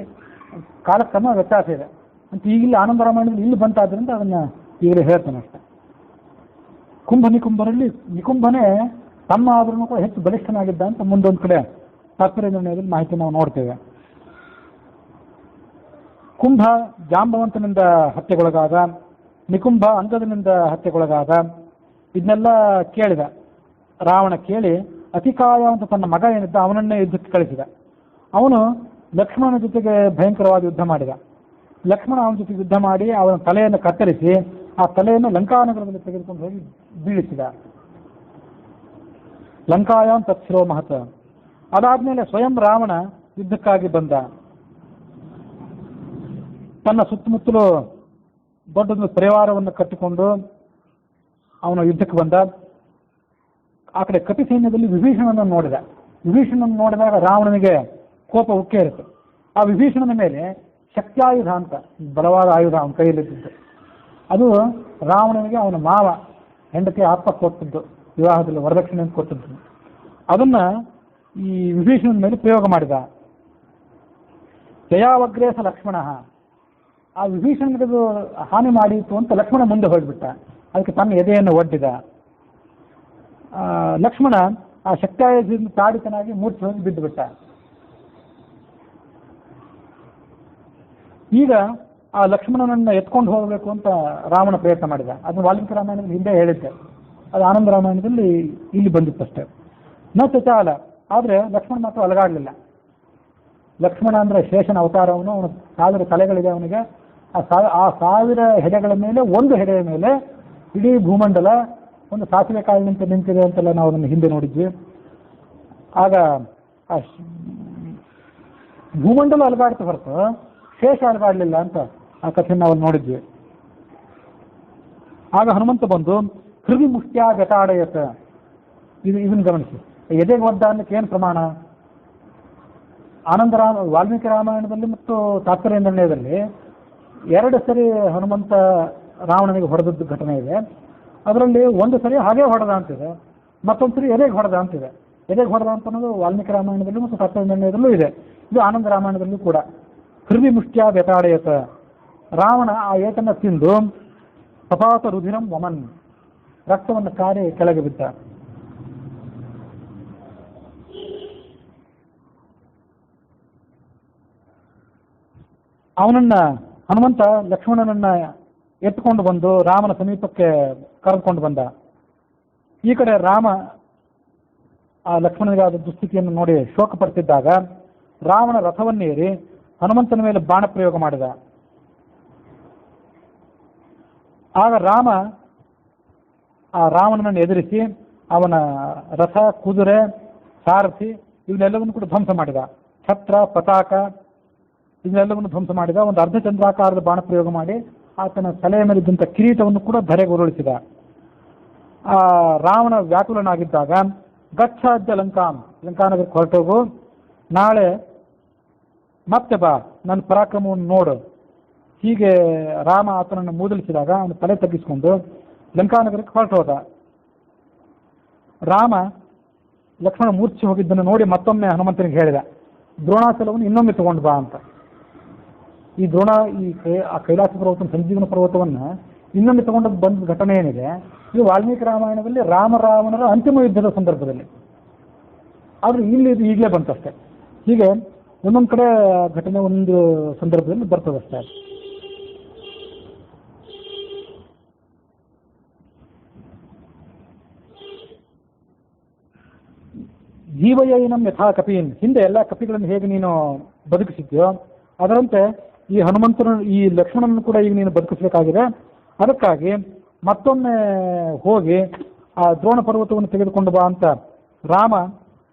ಕಾಲಕ್ರಮ ವ್ಯತ್ಯಾಸ ಇದೆ ಅಂತ ಈಗಿಲ್ಲ ಆನಂದ ರಾಮಾಯಣದಲ್ಲಿ ಇಲ್ಲಿ ಬಂತಾದ್ರಿಂದ ಅದನ್ನ ಈಗಲೇ ಹೇಳ್ತಾನೆ ಅಷ್ಟೆ. ಕುಂಭ ನಿಕುಂಭರಲ್ಲಿ ನಿಕುಂಭನೇ ತಮ್ಮ ಆದ್ರೂ ಕೂಡ ಹೆಚ್ಚು ಬಲಿಷ್ಠನಾಗಿದ್ದ ಅಂತ ಮುಂದೊಂದು ಕಡೆ ತಾತ್ಪರ್ಯ ನಿರ್ಣಯದಲ್ಲಿ ಮಾಹಿತಿ ನಾವು ನೋಡ್ತೇವೆ. ಕುಂಭ ಜಾಂಬವಂತನಿಂದ ಹತ್ಯೆಗೊಳಗಾದ, ನಿಕುಂಭ ಅಂಗದನಿಂದ ಹತ್ಯೆಗೊಳಗಾದ. ಇದನ್ನೆಲ್ಲ ಕೇಳಿದ ರಾವಣ. ಕೇಳಿ ಅತಿಕಾಯ ಅಂತ ತನ್ನ ಮಗ ಏನಿದ್ದ ಅವನನ್ನೇ ಯುದ್ಧಕ್ಕೆ ಕಳಿಸಿದ. ಅವನು ಲಕ್ಷ್ಮಣನ ಜೊತೆಗೆ ಭಯಂಕರವಾದ ಯುದ್ಧ ಮಾಡಿದ. ಲಕ್ಷ್ಮಣ ಅವನ ಜೊತೆಗೆ ಯುದ್ಧ ಮಾಡಿ ಅವನ ತಲೆಯನ್ನು ಕತ್ತರಿಸಿ ಆ ತಲೆಯನ್ನು ಲಂಕಾನಗರದಲ್ಲಿ ತೆಗೆದುಕೊಂಡು ಹೋಗಿ ಬೀಳಿಸಿದ. ಲಂಕಾಯಾಂ ತತ್ಸಿರೋ ಮಹತ. ಅದಾದ್ಮೇಲೆ ಸ್ವಯಂ ರಾವಣ ಯುದ್ಧಕ್ಕಾಗಿ ಬಂದ. ತನ್ನ ಸುತ್ತಮುತ್ತಲು ದೊಡ್ಡದೊಂದು ಪರಿವಾರವನ್ನು ಕಟ್ಟಿಕೊಂಡು ಅವನು ಯುದ್ಧಕ್ಕೆ ಬಂದ. ಆ ಕಡೆ ಕಪಿ ಸೈನ್ಯದಲ್ಲಿ ವಿಭೀಷಣನನ್ನು ನೋಡಿದ. ವಿಭೀಷಣನನ್ನು ನೋಡಿದಾಗ ರಾವಣನಿಗೆ ಕೋಪ ಉಕ್ಕೇ ಇರುತ್ತೆ. ಆ ವಿಭೀಷಣನ ಮೇಲೆ ಶಕ್ತ್ಯಾಯುಧ ಅಂತ ಬಲವಾದ ಆಯುಧ ಅವನ ಕೈಯಲ್ಲಿದ್ದು, ಅದು ರಾವಣನಿಗೆ ಅವನ ಮಾವ ಹೆಂಡತಿ ಆಪ್ತ ಕೊಟ್ಟದ್ದು, ವಿವಾಹದಲ್ಲಿ ವರದಕ್ಷಿಣೆ ಅಂತ ಕೊಟ್ಟದ್ದು. ಅದನ್ನ ಈ ವಿಭೀಷಣನ ಮೇಲೆ ಪ್ರಯೋಗ ಮಾಡಿದ. ಜಯಾವಗ್ರೇಸ ಲಕ್ಷ್ಮಣ, ಆ ವಿಭೀಷಣನಿಗೆ ಹಾನಿ ಮಾಡಿತ್ತು ಅಂತ ಲಕ್ಷ್ಮಣ ಮುಂದೆ ಹೋಗ್ಬಿಟ್ಟ. ಅದಕ್ಕೆ ತನ್ನ ಎದೆಯನ್ನು ಒಡ್ಡಿದ. ಲಕ್ಷ್ಮಣ ಆ ಶಕ್ತ್ಯಾಯುಧದಿಂದ ತಾಡಿತನಾಗಿ ಮೂರ್ಛೆ ಹೋಗಿ ಬಿದ್ದು ಬಿಟ್ಟ. ಈಗ ಆ ಲಕ್ಷ್ಮಣನನ್ನ ಎತ್ಕೊಂಡು ಹೋಗಬೇಕು ಅಂತ ರಾವಣ ಪ್ರಯತ್ನ ಮಾಡಿದ. ಅದನ್ನು ವಾಲ್ಮೀಕಿ ರಾಮಾಯಣದಲ್ಲಿ ಹಿಂದೆ ಹೇಳಿದ್ದೆ, ಅದು ಆನಂದ ರಾಮಾಯಣದಲ್ಲಿ ಇಲ್ಲಿ ಬಂದಿತ್ತಷ್ಟೇ. ನ ಚಚಾಲ, ಆದರೆ ಲಕ್ಷ್ಮಣ ಮಾತ್ರ ಅಲಗಾಡಲಿಲ್ಲ. ಲಕ್ಷ್ಮಣ ಅಂದ್ರೆ ಶೇಷನ ಅವತಾರವನು, ಅವನು 1000 ತಲೆಗಳಿದೆ ಅವನಿಗೆ. ಆ 1000 ಹೆಡೆಗಳ ಮೇಲೆ ಒಂದು ಹೆಡೆಯ ಮೇಲೆ ಇಡೀ ಭೂಮಂಡಲ ಒಂದು ಸಾಸಿವೆ ಕಾಳಿನಂತೆ ನಿಂತಿದೆ ಅಂತೆಲ್ಲ ನಾವು ಅದನ್ನು ಹಿಂದೆ ನೋಡಿದ್ವಿ. ಆಗ ಆ ಭೂಮಂಡಲ ಅಲಗಾಡ್ತು ಹೊರತು ಶೇಷ ಅಲಗಾಡಲಿಲ್ಲ ಅಂತ ಆ ಕಥೆಯನ್ನು ನಾವು ನೋಡಿದ್ವಿ. ಆಗ ಹನುಮಂತ ಬಂದು ಹೃದಯ ಮುಷ್ಟ್ಯಾ ಗತಾಡಯತ, ಇದನ್ನು ಗಮನಿಸಿ. ಎದೆಗೆ ಒದ್ದ ಅನ್ನಕ್ಕೆ ಏನು ಪ್ರಮಾಣ? ವಾಲ್ಮೀಕಿ ರಾಮಾಯಣದಲ್ಲಿ ಮತ್ತು ತಾತ್ಪರ್ಯ ನಿರ್ಣಯದಲ್ಲಿ 2 ಸರಿ ಹನುಮಂತ ರಾವಣನಿಗೆ ಹೊಡೆದದ್ದು ಘಟನೆ ಇದೆ. ಅದರಲ್ಲಿ ಒಂದು ಸರಿ ಹಾಗೆ ಹೊಡೆದ ಅಂತಿದೆ, ಮತ್ತೊಂದು ಸರಿ ಎದೆಗೆ ಹೊಡೆದ ಅಂತಿದೆ. ಎದೆಗೆ ಹೊಡೆದ ಅಂತ ಅನ್ನೋದು ವಾಲ್ಮೀಕಿ ರಾಮಾಯಣದಲ್ಲೂ ಮತ್ತು ತಾತ್ಪರ್ಯ ನಿರ್ಣಯದಲ್ಲೂ ಇದೆ. ಇದು ಆನಂದ ರಾಮಾಯಣದಲ್ಲೂ ಕೂಡ. ಹೃದಯ ಮುಷ್ಟ್ಯಾ ವ್ಯತಾಡಯತ, ರಾವಣ ಆ ಏಟನ್ನು ತಿಂದು ಸಪಾತ ರುಧಿರಂ ವಮನ್, ರಕ್ತವನ್ನು ಕಾರಿ ಕೆಳಗೆ ಬಿದ್ದ. ಅವನನ್ನ ಹನುಮಂತ ಲಕ್ಷ್ಮಣನನ್ನ ಎತ್ತುಕೊಂಡು ಬಂದು ರಾಮನ ಸಮೀಪಕ್ಕೆ ಕರೆದುಕೊಂಡು ಬಂದ. ಈ ಕಡೆ ರಾಮ ಆ ಲಕ್ಷ್ಮಣನಿಗಾದ ದುಸ್ಥಿತಿಯನ್ನು ನೋಡಿ ಶೋಕ ಪಡ್ತಿದ್ದಾಗ ರಾವಣ ರಥವನ್ನೇರಿ ಹನುಮಂತನ ಮೇಲೆ ಬಾಣ ಪ್ರಯೋಗ ಮಾಡಿದ. ಆಗ ರಾಮ ಆ ರಾವಣನನ್ನು ಎದುರಿಸಿ ಅವನ ರಥ, ಕುದುರೆ, ಸಾರಥಿ ಇವನ್ನೆಲ್ಲವನ್ನು ಕೂಡ ಧ್ವಂಸ ಮಾಡಿದ. ಛತ್ರ, ಪತಾಕ ಇದನ್ನೆಲ್ಲವನ್ನು ಧ್ವಂಸ ಮಾಡಿದ. ಒಂದು ಅರ್ಧಚಂದ್ರಾಕಾರದ ಬಾಣ ಪ್ರಯೋಗ ಮಾಡಿ ಆತನ ತಲೆಯ ಮೇಲಿದ್ದಂಥ ಕಿರೀಟವನ್ನು ಕೂಡ ಧರೆಗೆ ಉರುಳಿಸಿದ. ಆ ರಾವಣ ವ್ಯಾಕುಲನಾಗಿದ್ದಾಗ ಗಚ್ಚಾದ್ಯ ಲಂಕಾನಗರಕ್ಕೆ ಹೊರಟೋಗು, ನಾಳೆ ಮತ್ತೆ ಬಾ, ನನ್ನ ಪರಾಕ್ರಮವನ್ನು ನೋಡು. ಹೀಗೆ ರಾಮ ಆತನನ್ನು ಮೂದಲಿಸಿದಾಗ ಅವನು ತಲೆ ತಗ್ಗಿಸಿಕೊಂಡು ಲಂಕಾನಗರಕ್ಕೆ ಹೊರಟೋದ. ರಾಮ ಲಕ್ಷ್ಮಣ ಮೂರ್ಛೆ ಹೋಗಿದ್ದನ್ನು ನೋಡಿ ಮತ್ತೊಮ್ಮೆ ಹನುಮಂತನಿಗೆ ಹೇಳಿದ, ದ್ರೋಣಾಚಲವನ್ನು ಇನ್ನೊಮ್ಮೆ ತಗೊಂಡು ಬಾ ಅಂತ. ಈ ದ್ರೋಣ ಆ ಕೈಲಾಸ ಪರ್ವತ, ಸಂಜೀವನ ಪರ್ವತವನ್ನು ಇನ್ನೊಮ್ಮೆ ತಗೊಂಡದ್ದು ಬಂದ ಘಟನೆ ಏನಿದೆ, ಇದು ವಾಲ್ಮೀಕಿ ರಾಮಾಯಣದಲ್ಲಿ ರಾಮರಾವಣರ ಅಂತಿಮ ಯುದ್ಧದ ಸಂದರ್ಭದಲ್ಲಿ. ಆದ್ರೆ ಇಲ್ಲಿ ಇದು ಈಗಲೇ ಬಂತಷ್ಟೇ. ಹೀಗೆ ಒಂದೊಂದು ಕಡೆ ಘಟನೆ ಒಂದು ಸಂದರ್ಭದಲ್ಲಿ ಬರ್ತದಷ್ಟೇ. ಜೀವಯೈನಂ ಯಥಾ ಕಪೀನ್, ಹಿಂದೆ ಎಲ್ಲ ಕಪಿಗಳನ್ನು ಹೇಗೆ ನೀನು ಬದುಕಿಸಿದ್ಯೋ ಅದರಂತೆ ಈ ಹನುಮಂತನ ಈ ಲಕ್ಷ್ಮಣನನ್ನು ಕೂಡ ಈಗ ನೀನು ಬದುಕಿಸಬೇಕಾಗಿದೆ. ಅದಕ್ಕಾಗಿ ಮತ್ತೊಮ್ಮೆ ಹೋಗಿ ಆ ದ್ರೋಣ ಪರ್ವತವನ್ನು ತೆಗೆದುಕೊಂಡು ಬಾ ಅಂತ ರಾಮ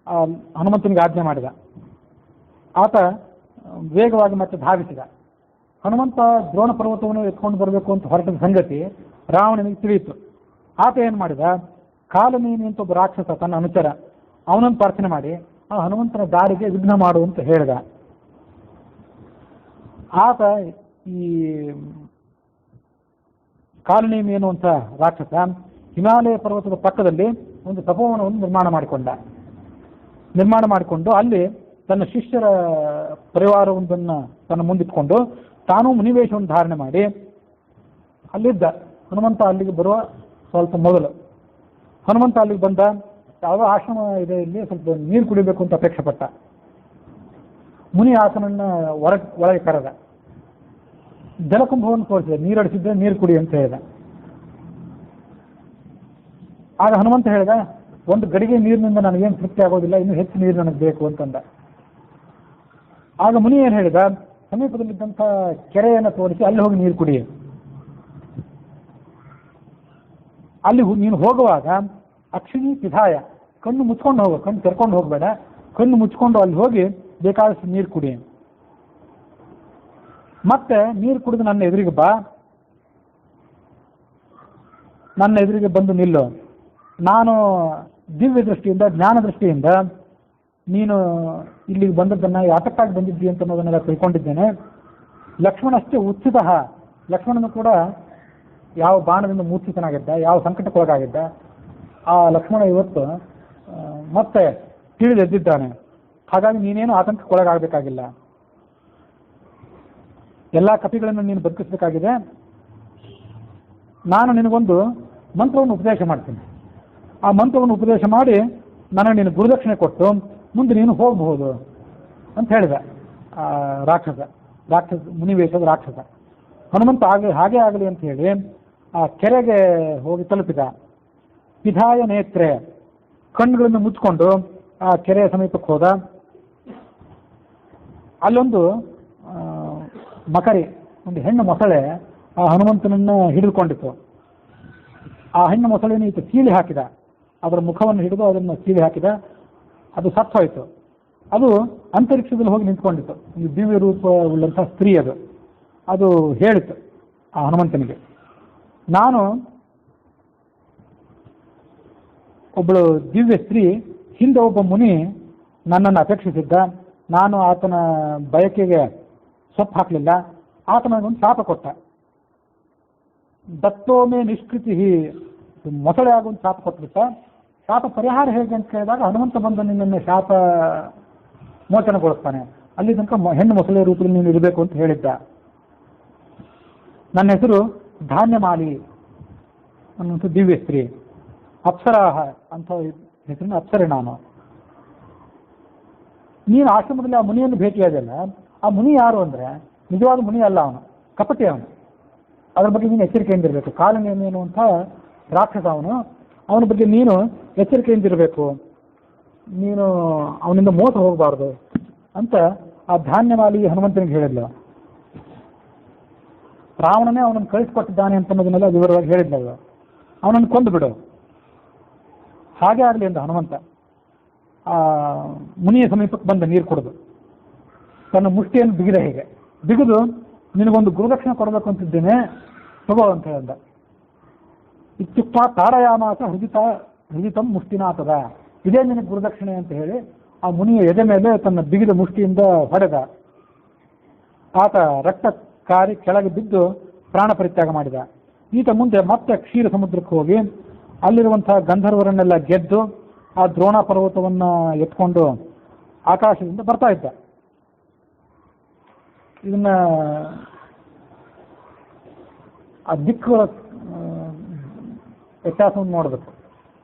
ಹನುಮಂತನಿಗೆ ಆಜ್ಞೆ ಮಾಡಿದ. ಆತ ವೇಗವಾಗಿ ಮತ್ತೆ ಧಾವಿಸಿದ. ಹನುಮಂತ ದ್ರೋಣ ಪರ್ವತವನ್ನು ಎತ್ಕೊಂಡು ಬರಬೇಕು ಅಂತ ಹೊರಟ ಸಂಗತಿ ರಾವಣನಿಗೆ ತಿಳಿಯಿತು. ಆತ ಏನು ಮಾಡಿದ, ಕಾಲನೇನಿ ಅಂತ ಒಬ್ಬ ರಾಕ್ಷಸ, ತನ್ನ ಅನುಚರ, ಅವನನ್ನು ಪ್ರಾರ್ಥನೆ ಮಾಡಿ ಆ ಹನುಮಂತನ ದಾರಿಗೆ ವಿಘ್ನ ಮಾಡು ಅಂತ ಹೇಳಿದ. ಆತ ಈ ಕಾಲನೇಮಿ ಎನ್ನುವಂಥ ರಾಕ್ಷಸ ಹಿಮಾಲಯ ಪರ್ವತದ ಪಕ್ಕದಲ್ಲಿ ಒಂದು ತಪೋವನವನ್ನು ನಿರ್ಮಾಣ ಮಾಡಿಕೊಂಡು ಅಲ್ಲಿ ತನ್ನ ಶಿಷ್ಯರ ಪರಿವಾರವೊಂದನ್ನು ತನ್ನ ಮುಂದಿಟ್ಕೊಂಡು ತಾನೂ ಮುನಿವೇಶವನ್ನು ಧಾರಣೆ ಮಾಡಿ ಅಲ್ಲಿದ್ದ. ಹನುಮಂತ ಅಲ್ಲಿಗೆ ಬರುವ ಸ್ವಲ್ಪ ಮೊದಲು ಹನುಮಂತ ಅಲ್ಲಿಗೆ ಬಂದ. ಯಾವ ಆಶ್ರಮ ಇದೆ ಇಲ್ಲಿ, ಸ್ವಲ್ಪ ನೀರು ಕುಡಿಬೇಕು ಅಂತ ಅಪೇಕ್ಷೆ ಪಟ್ಟ. ಮುನಿ ಆತನನ್ನ ಒಳಗೆ ಕರೆದ, ಜಲಕುಂಭವನ್ನು ತೋರಿಸಿದ, ನೀರಡಿಸಿದ್ರೆ ನೀರು ಕುಡಿ ಅಂತ ಹೇಳಿದ. ಆಗ ಹನುಮಂತ ಹೇಳಿದ, ಒಂದು ಗಡಿಗೆ ನೀರಿನಿಂದ ನನಗೇನು ತೃಪ್ತಿ ಆಗೋದಿಲ್ಲ, ಇನ್ನು ಹೆಚ್ಚು ನೀರು ನನಗೆ ಬೇಕು ಅಂತಂದ. ಆಗ ಮುನಿ ಏನು ಹೇಳಿದ, ಸಮೀಪದಲ್ಲಿದ್ದಂಥ ಕೆರೆಯನ್ನು ತೋರಿಸಿ ಅಲ್ಲಿ ಹೋಗಿ ನೀರು ಕುಡಿ. ಅಲ್ಲಿ ನೀನು ಹೋಗುವಾಗ ಅಕ್ಷಿಣಿ ಪಿಧಾಯ, ಕಣ್ಣು ಮುಚ್ಕೊಂಡು ಹೋಗು, ಕಣ್ಣು ತೆರ್ಕೊಂಡು ಹೋಗಬೇಡ, ಕಣ್ಣು ಮುಚ್ಕೊಂಡು ಅಲ್ಲಿ ಹೋಗಿ ಬೇಕಾದಷ್ಟು ನೀರು ಕುಡಿ. ಮತ್ತೆ ನೀರು ಕುಡಿದು ನನ್ನ ಎದುರಿಗೆ ಬಾ, ನನ್ನ ಎದುರಿಗೆ ಬಂದು ನಿಲ್ಲು. ನಾನು ದಿವ್ಯ ದೃಷ್ಟಿಯಿಂದ, ಜ್ಞಾನ ದೃಷ್ಟಿಯಿಂದ ನೀನು ಇಲ್ಲಿಗೆ ಬಂದದ್ದನ್ನು ಯಾತಕ್ಕಾಗಿ ಬಂದಿದ್ದಿ ಅಂತ ಅನ್ನೋದನ್ನೆಲ್ಲ ತಿಳ್ಕೊಂಡಿದ್ದೇನೆ. ಲಕ್ಷ್ಮಣ ಅಷ್ಟೇ ಉತ್ಸಿತ. ಲಕ್ಷ್ಮಣನು ಕೂಡ ಯಾವ ಬಾಣದಿಂದ ಮೂರ್ಛಿತನಾಗಿದ್ದ, ಯಾವ ಸಂಕಟಕ್ಕೊಳಗಾಗಿದ್ದ, ಆ ಲಕ್ಷ್ಮಣ ಇವತ್ತು ಮತ್ತೆ ತಿಳಿದೆದ್ದಿದ್ದಾನೆ. ಹಾಗಾಗಿ ನೀನೇನು ಆತಂಕಕ್ಕೊಳಗಾಗಬೇಕಾಗಿಲ್ಲ. ಎಲ್ಲ ಕಪಿಗಳನ್ನು ನೀನು ಬದುಕಿಸಬೇಕಾಗಿದೆ. ನಾನು ನಿನಗೊಂದು ಮಂತ್ರವನ್ನು ಉಪದೇಶ ಮಾಡ್ತೀನಿ. ಆ ಮಂತ್ರವನ್ನು ಉಪದೇಶ ಮಾಡಿ ನನಗೆ ನೀನು ಗುರುದಕ್ಷಿಣೆ ಕೊಟ್ಟು ಮುಂದೆ ನೀನು ಹೋಗಬಹುದು ಅಂತ ಹೇಳಿದ ರಾಕ್ಷಸ ಮುನಿವೇಷದ ರಾಕ್ಷಸ. ಹನುಮಂತ ಹಾಗೆ ಆಗಲಿ ಅಂತ ಹೇಳಿ ಆ ಕೆರೆಗೆ ಹೋಗಿ ತಲುಪಿದ. ಪಿಧಾಯ ನೇತ್ರೆ, ಕಣ್ಣುಗಳನ್ನು ಮುಚ್ಚಿಕೊಂಡು ಆ ಕೆರೆಯ ಸಮೀಪಕ್ಕೆ ಹೋದ. ಅಲ್ಲೊಂದು ಮಕರಿ, ಒಂದು ಹೆಣ್ಣು ಮೊಸಳೆ ಆ ಹನುಮಂತನನ್ನು ಹಿಡಿದುಕೊಂಡಿತು. ಆ ಹೆಣ್ಣು ಮೊಸಳೆಯನ್ನು ಈತ ಸೀಳಿ ಹಾಕಿದ, ಅದರ ಮುಖವನ್ನು ಹಿಡಿದು ಅದನ್ನು ಸೀಳಿ ಹಾಕಿದ. ಅದು ಸತ್ತೋಯ್ತು. ಅದು ಅಂತರಿಕ್ಷದಲ್ಲಿ ಹೋಗಿ ನಿಂತ್ಕೊಂಡಿತ್ತು. ಈ ದಿವ್ಯ ರೂಪ ಉಳ್ಳಂಥ ಸ್ತ್ರೀ ಅದು ಹೇಳಿತು ಆ ಹನುಮಂತನಿಗೆ, ನಾನು ಒಬ್ಬಳು ದಿವ್ಯ ಸ್ತ್ರೀ, ಹಿಂದೆ ಒಬ್ಬ ಮುನಿ ನನ್ನನ್ನು ಅಪೇಕ್ಷಿಸಿದ್ದ, ನಾನು ಆತನ ಬಯಕೆಗೆ ಸೊಪ್ಪು ಹಾಕಲಿಲ್ಲ, ಆತನಿಗೊಂದು ಶಾಪ ಕೊಟ್ಟ. ದತ್ತೋಮೆ ನಿಷ್ಕೃತಿ, ಮೊಸಳೆ ಆಗೊಂದು ಶಾಪ ಕೊಟ್ಬಿಟ್ಟ. ಶಾಪ ಪರಿಹಾರ ಹೇಗೆ ಅಂತ ಕೇಳಿದಾಗ ಹನುಮಂತ ಬಂದು ನಿನ್ನನ್ನು ಶಾಪ ಮೋಚನಗೊಳಿಸ್ತಾನೆ, ಅಲ್ಲಿ ತನಕ ಹೆಣ್ಣು ಮೊಸಳೆ ರೂಪದಲ್ಲಿ ನೀನು ಇರಬೇಕು ಅಂತ ಹೇಳಿದ್ದ. ನನ್ನ ಹೆಸರು ಧಾನ್ಯಮಾಲಿ ಅನ್ನುವಂಥ ದಿವ್ಯ ಸ್ತ್ರೀ, ಅಪ್ಸರಾಹ ಅಂತ ಹೆಸರಿನ ಅಪ್ಸರೆ ನಾನು. ನೀನು ಆಶ್ರಮದಲ್ಲಿ ಆ ಮುನಿಯನ್ನು ಭೇಟಿಯಾದಲ್ಲ, ಆ ಮುನಿ ಯಾರು ಅಂದರೆ ನಿಜವಾದ ಮುನಿ ಅಲ್ಲ, ಅವನು ಕಪಟಿ. ಅವನು ಅದರ ಬಗ್ಗೆ ನೀನು ಎಚ್ಚರಿಕೆಯಿಂದಿರಬೇಕು. ಕಾಲನೇನು ಅಂತ ರಾಕ್ಷಸ ಅವನ ಬಗ್ಗೆ ನೀನು ಎಚ್ಚರಿಕೆಯಿಂದಿರಬೇಕು. ನೀನು ಅವನಿಂದ ಮೋಸ ಹೋಗಬಾರ್ದು ಅಂತ ಆ ಧಾನ್ಯಮಾಲಿ ಹನುಮಂತನಿಗೆ ಹೇಳಿದ್ಲು. ರಾವಣನೇ ಅವನನ್ನು ಕಳಿಸ್ಕೊಟ್ಟಿದ್ದಾನೆ ಅಂತ ಅನ್ನೋದನ್ನೆಲ್ಲ ವಿವರವಾಗಿ ಹೇಳಿದ್ನಲ್ಲ. ಅವನನ್ನು ಕೊಂದು ಬಿಡು, ಹಾಗೆ ಆಗಲಿ ಅಂತ ಹನುಮಂತ ಆ ಮುನಿಯ ಸಮೀಪಕ್ಕೆ ಬಂದ ನೀರು ಕುಡಿದು ತನ್ನ ಮುಷ್ಟಿಯನ್ನು ಬಿಗಿದು ನಿನಗೊಂದು ಗುರುದಕ್ಷಿಣೆ ಕೊಡಬೇಕು ಅಂತಿದ್ದೇನೆ, ತಗೋ ಅಂತ ಹೇಳ್ದ. ಇತ್ಯುಕ್ತ ತಾರಯಾಮಾಸ ಹೃದಿತಂ ಮುಷ್ಟಿನಾಥದ, ಇದೇ ನಿನಗೆ ಗುರುದಕ್ಷಿಣೆ ಅಂತ ಹೇಳಿ ಆ ಮುನಿಯ ಎದೆ ಮೇಲೆ ತನ್ನ ಬಿಗಿದ ಮುಷ್ಟಿಯಿಂದ ಹೊಡೆದ. ಆತ ರಕ್ತಕಾರಿ ಕೆಳಗೆ ಬಿದ್ದು ಪ್ರಾಣ ಪರಿತ್ಯಾಗ ಮಾಡಿದ. ಈತ ಮುಂದೆ ಮತ್ತೆ ಕ್ಷೀರ ಸಮುದ್ರಕ್ಕೆ ಹೋಗಿ ಅಲ್ಲಿರುವಂತಹ ಗಂಧರ್ವರನ್ನೆಲ್ಲ ಗೆದ್ದು ಆ ದ್ರೋಣ ಪರ್ವತವನ್ನು ಎತ್ಕೊಂಡು ಆಕಾಶದಿಂದ ಬರ್ತಾ ಇದ್ದ. ಇದನ್ನ ಆ ದಿಕ್ಕುಗಳ ವ್ಯತ್ಯಾಸವನ್ನು ನೋಡಬೇಕು.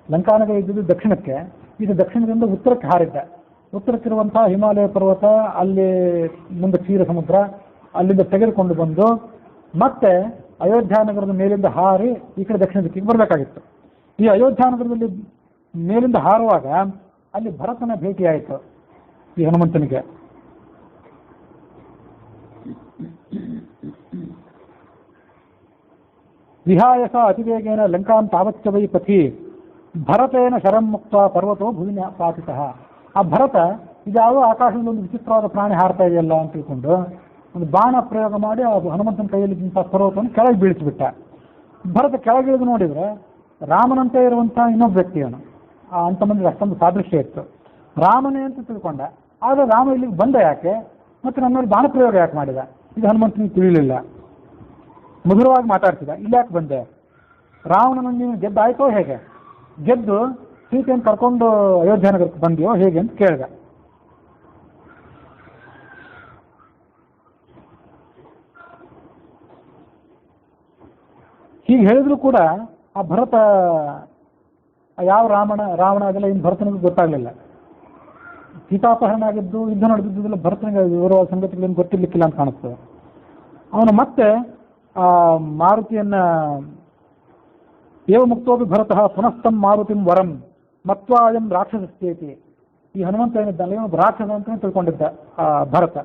ಲಂಕಾನಗರ ಇದ್ದಿದ್ದು ದಕ್ಷಿಣಕ್ಕೆ, ಇದು ದಕ್ಷಿಣದಿಂದ ಉತ್ತರಕ್ಕೆ ಹಾರಿದ್ದ. ಉತ್ತರಕ್ಕಿರುವಂತಹ ಹಿಮಾಲಯ ಪರ್ವತ, ಅಲ್ಲಿ ಮುಂದೆ ಕ್ಷೀರ ಸಮುದ್ರ, ಅಲ್ಲಿಂದ ತೆಗೆದುಕೊಂಡು ಬಂದು ಮತ್ತೆ ಅಯೋಧ್ಯಾನಗರದ ಮೇಲಿಂದ ಹಾರಿ ಈ ಕಡೆ ದಕ್ಷಿಣ ದಿಕ್ಕಿಗೆ ಬರಬೇಕಾಗಿತ್ತು. ಈ ಅಯೋಧ್ಯಾನಗರದಲ್ಲಿ ಮೇಲಿಂದ ಹಾರುವಾಗ ಅಲ್ಲಿ ಭರತನ ಭೇಟಿಯಾಯಿತು ಈ ಹನುಮಂತನಿಗೆ. ವಿಹಾಯಸ ಅತಿವೇಗೇನ ಲಂಕಾಂ ತಾವಚ್ಚ ವೈ ಪಥಿ ಭರತೇನ ಶರಂ ಮುಕ್ತ ಪರ್ವತೋ ಭೂಮಿನ ಪಾತಿತಃ. ಆ ಭರತ ಇದ್ಯಾವುದೋ ಆಕಾಶದಲ್ಲಿ ಒಂದು ವಿಚಿತ್ರವಾದ ಪ್ರಾಣಿ ಹಾರ್ತಾ ಇದೆಯಲ್ಲ ಅಂತ ತಿಳ್ಕೊಂಡು ಒಂದು ಬಾಣ ಪ್ರಯೋಗ ಮಾಡಿ ಆ ಹನುಮಂತನ ಕೈಯಲ್ಲಿ ಪರ್ವತವನ್ನು ಕೆಳಗೆ ಬೀಳಿಸಿಬಿಟ್ಟ. ಭರತ ಕೆಳಗಿಳಿದು ನೋಡಿದರೆ ರಾಮನಂತೆ ಇರುವಂಥ ಇನ್ನೊಬ್ಬ ವ್ಯಕ್ತಿಯವನು. ಅಂತ ಮಂದಿ ಅಷ್ಟೊಂದು ಸಾದೃಶ್ಯ ಇತ್ತು. ರಾಮನೇ ಅಂತ ತಿಳ್ಕೊಂಡ. ಆದರೆ ರಾಮ ಇಲ್ಲಿಗೆ ಬಂದ ಯಾಕೆ, ಮತ್ತು ನನ್ನಲ್ಲಿ ಬಾಣ ಪ್ರಯೋಗ ಯಾಕೆ ಮಾಡಿದ, ಇದು ಹನುಮಂತನಿಗೆ ತಿಳಿಲಿಲ್ಲ. ಮಧುರವಾಗಿ ಮಾತಾಡ್ತಿದ್ದ, ಇಲ್ಲಿ ಯಾಕೆ ಬಂದೆ, ರಾವಣನ ನೀನು ಗೆದ್ದಾಯ್ತೋ ಹೇಗೆ, ಗೆದ್ದು ಸೀತೆಯನ್ನು ಕರ್ಕೊಂಡು ಅಯೋಧ್ಯಾನಗರಕ್ಕೆ ಬಂದಿಯೋ ಹೇಗೆ ಅಂತ ಕೇಳಿದ. ಹೀಗೆ ಹೇಳಿದ್ರು ಕೂಡ ಆ ಭರತ ಯಾವ ರಾವಣ ಅದೆಲ್ಲ ಇನ್ನು ಭರತನಿಗೆ ಗೊತ್ತಾಗಲಿಲ್ಲ. ಸೀತಾಪಹರಣ ಆಗಿದ್ದು, ಯುದ್ಧ ನಡೆದಿದ್ದೆಲ್ಲ ಭರತನಿಗೆ ವಿವರವಾದ ಸಂಗತಿಗಳೇನು ಗೊತ್ತಿರ್ಲಿಕ್ಕಿಲ್ಲ ಅಂತ ಕಾಣಿಸ್ತದೆ. ಅವನು ಮತ್ತೆ ಆ ಮಾರುತಿಯನ್ನ ಏವ ಮುಕ್ತೋಪಿ ಭರತಃ ಪುನಸ್ತಂ ಮಾರುತಿಂ ವರಂ ಮತ್ವಾಯಂ ರಾಕ್ಷಸಸ್ಥೇತಿ. ಈ ಹನುಮಂತ ಏನಿದ್ದಾನೆ ಇವನು ರಾಕ್ಷಸ ಅಂತಲೇ ತಿಳ್ಕೊಂಡಿದ್ದ ಆ ಭರತ.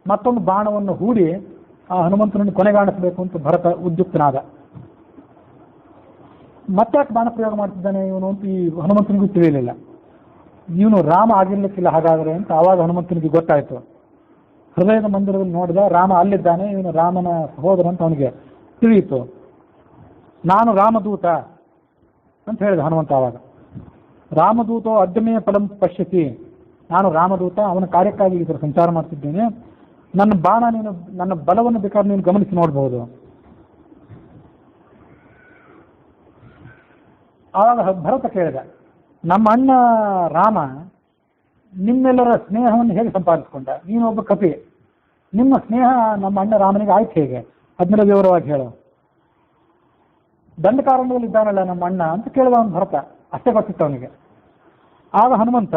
ಮತ್ತೊಂದು ಬಾಣವನ್ನು ಹೂಡಿ ಆ ಹನುಮಂತನನ್ನು ಕೊನೆಗಾಣಿಸಬೇಕು ಅಂತ ಭರತ ಉದ್ಯುಕ್ತನಾದ. ಮತ್ತಾಕೆ ಬಾಣ ಪ್ರಯೋಗ ಮಾಡ್ತಿದ್ದಾನೆ ಇವನು ಅಂತ ಈ ಹನುಮಂತನಿಗೂ ತಿಳಿಯಲಿಲ್ಲ. ಇವನು ರಾಮ ಆಗಿರ್ಲಿಕ್ಕಿಲ್ಲ ಹಾಗಾದರೆ ಅಂತ ಆವಾಗ ಹನುಮಂತನಿಗೆ ಗೊತ್ತಾಯಿತು. ಹೃದಯದ ಮಂದಿರದಲ್ಲಿ ನೋಡಿದ, ರಾಮ ಅಲ್ಲಿದ್ದಾನೆ, ಇವನು ರಾಮನ ಸಹೋದರ ಅಂತ ಅವನಿಗೆ ತಿಳಿಯಿತು. ನಾನು ರಾಮದೂತ ಅಂತ ಹೇಳಿದ ಹನುಮಂತ. ಆವಾಗ ರಾಮದೂತೋ ಅದ್ಯಮೇಯ ಫಲಂ ಪಶ್ಯತಿ, ನಾನು ರಾಮದೂತ, ಅವನ ಕಾರ್ಯಕ್ಕಾಗಿ ಇದರ ಸಂಚಾರ ಮಾಡ್ತಿದ್ದೇನೆ, ನನ್ನ ಬಾಣ ನೀನು, ನನ್ನ ಬಲವನ್ನು ಬೇಕಾದ್ರೆ ನೀನು ಗಮನಿಸಿ ನೋಡಬಹುದು. ಆವಾಗ ಭರತ ಕೇಳಿದ, ನಮ್ಮ ಅಣ್ಣ ರಾಮ ನಿಮ್ಮೆಲ್ಲರ ಸ್ನೇಹವನ್ನು ಹೇಗೆ ಸಂಪಾದಿಸಿಕೊಂಡ? ನೀನೊಬ್ಬ ಕಪಿ, ನಿಮ್ಮ ಸ್ನೇಹ ನಮ್ಮ ಅಣ್ಣ ರಾಮನಿಗೆ ಆಯ್ತು ಹೇಗೆ? ಅದನ್ನೆಲ್ಲ ವಿವರವಾಗಿ ಹೇಳು. ದಂಡಕಾರಣ್ಯದಲ್ಲಿ ಇದ್ದಾನಲ್ಲ ನಮ್ಮ ಅಣ್ಣ ಅಂತ ಕೇಳಿದ ಅವನು ಭರತ, ಅಷ್ಟೇ ಗೊತ್ತಿತ್ತು ಅವನಿಗೆ. ಆಗ ಹನುಮಂತ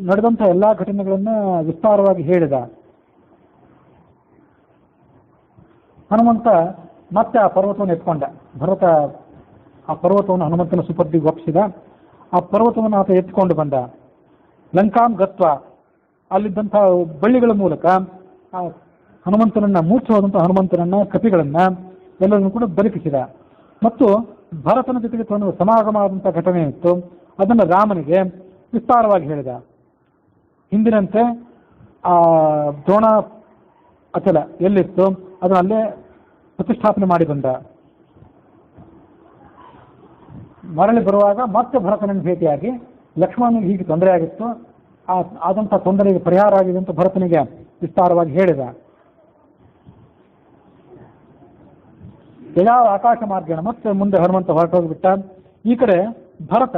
ನಡೆದಂಥ ಎಲ್ಲಾ ಘಟನೆಗಳನ್ನು ವಿಸ್ತಾರವಾಗಿ ಹೇಳಿದ. ಹನುಮಂತ ಮತ್ತೆ ಆ ಪರ್ವತವನ್ನು ಎತ್ಕೊಂಡ. ಭರತ ಆ ಪರ್ವತವನ್ನು ಹನುಮಂತನ ಸುಪರ್ದಿಗೆ ಒಪ್ಪಿಸಿದ. ಆ ಪರ್ವತವನ್ನು ಆತ ಎತ್ಕೊಂಡು ಬಂದ. ಲಂಕಾಂ ಗತ್ವ, ಅಲ್ಲಿದ್ದಂಥ ಬಳ್ಳಿಗಳ ಮೂಲಕ ಆ ಹನುಮಂತನನ್ನ, ಮೂರ್ಛವಾದಂಥ ಹನುಮಂತನನ್ನ, ಕಪಿಗಳನ್ನ ಎಲ್ಲರನ್ನು ಕೂಡ ಬದುಕಿಸಿದ. ಮತ್ತು ಭರತನ ಜೊತೆಗೆ ತನ್ನ ಸಮಾಗಮ ಆದಂಥ ಘಟನೆ ಇತ್ತು, ಅದನ್ನು ರಾಮನಿಗೆ ವಿಸ್ತಾರವಾಗಿ ಹೇಳಿದ. ಹಿಂದಿನಂತೆ ಆ ದ್ರೋಣ ಅಚಲ ಎಲ್ಲಿತ್ತು ಅದನ್ನ ಅಲ್ಲೇ ಪ್ರತಿಷ್ಠಾಪನೆ ಮಾಡಿ ಬಂದ. ಮರಳಿ ಬರುವಾಗ ಮತ್ತೆ ಭರತನನ್ನು ಭೇಟಿಯಾಗಿ ಲಕ್ಷ್ಮಣನಿಗೆ ಹೀಗೆ ತೊಂದರೆ ಆಗಿತ್ತು, ಆದಂಥ ತೊಂದರೆಗೆ ಪರಿಹಾರ ಆಗಿದೆ ಅಂತ ಭರತನಿಗೆ ವಿಸ್ತಾರವಾಗಿ ಹೇಳಿದ. ಯಾವ ಆಕಾಶ ಮಾರ್ಗಣ ಮತ್ತೆ ಮುಂದೆ ಹನುಮಂತ ಹೊರಟೋಗ್ಬಿಟ್ಟ. ಈ ಕಡೆ ಭರತ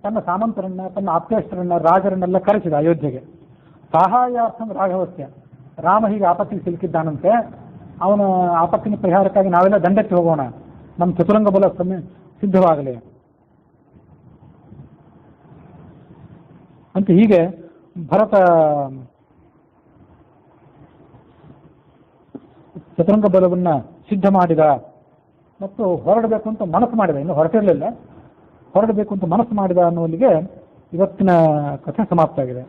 ತನ್ನ ಸಾಮಂತರನ್ನ, ತನ್ನ ಆಪ್ತೇಷ್ಟರನ್ನ, ರಾಜರನ್ನೆಲ್ಲ ಕರೆಸಿದ ಅಯೋಧ್ಯೆಗೆ. ಸಹಾಯಾರ್ಥಂ ರಾಘವಸ್ಯ, ರಾಮ ಹೀಗೆ ಆಪತ್ತಿಗೆ ಸಿಲುಕಿದ್ದಾನಂತೆ, ಅವನ ಆಪತ್ತಿನ ಪರಿಹಾರಕ್ಕಾಗಿ ನಾವೆಲ್ಲ ದಂಡಕ್ಕೆ ಹೋಗೋಣ, ನಮ್ಮ ಚತುರಂಗ ಬಲ ಸಿದ್ಧವಾಗಲಿ ಅಂತ ಹೀಗೆ ಭರತ ಚತುರಂಗ ಬಲವನ್ನ ಸಿದ್ಧ ಮಾಡಿದ ಮತ್ತು ಹೊರಡಬೇಕು ಅಂತ ಮನಸ್ಸು ಮಾಡಿದ. ಇನ್ನು ಹೊರಟಿರಲಿಲ್ಲ, ಹೊರಡಬೇಕು ಅಂತ ಮನಸ್ಸು ಮಾಡಿದ ಅನ್ನುವಲ್ಲಿಗೆ ಇವತ್ತಿನ ಕಥೆ ಸಮಾಪ್ತ ಆಗಿದೆ.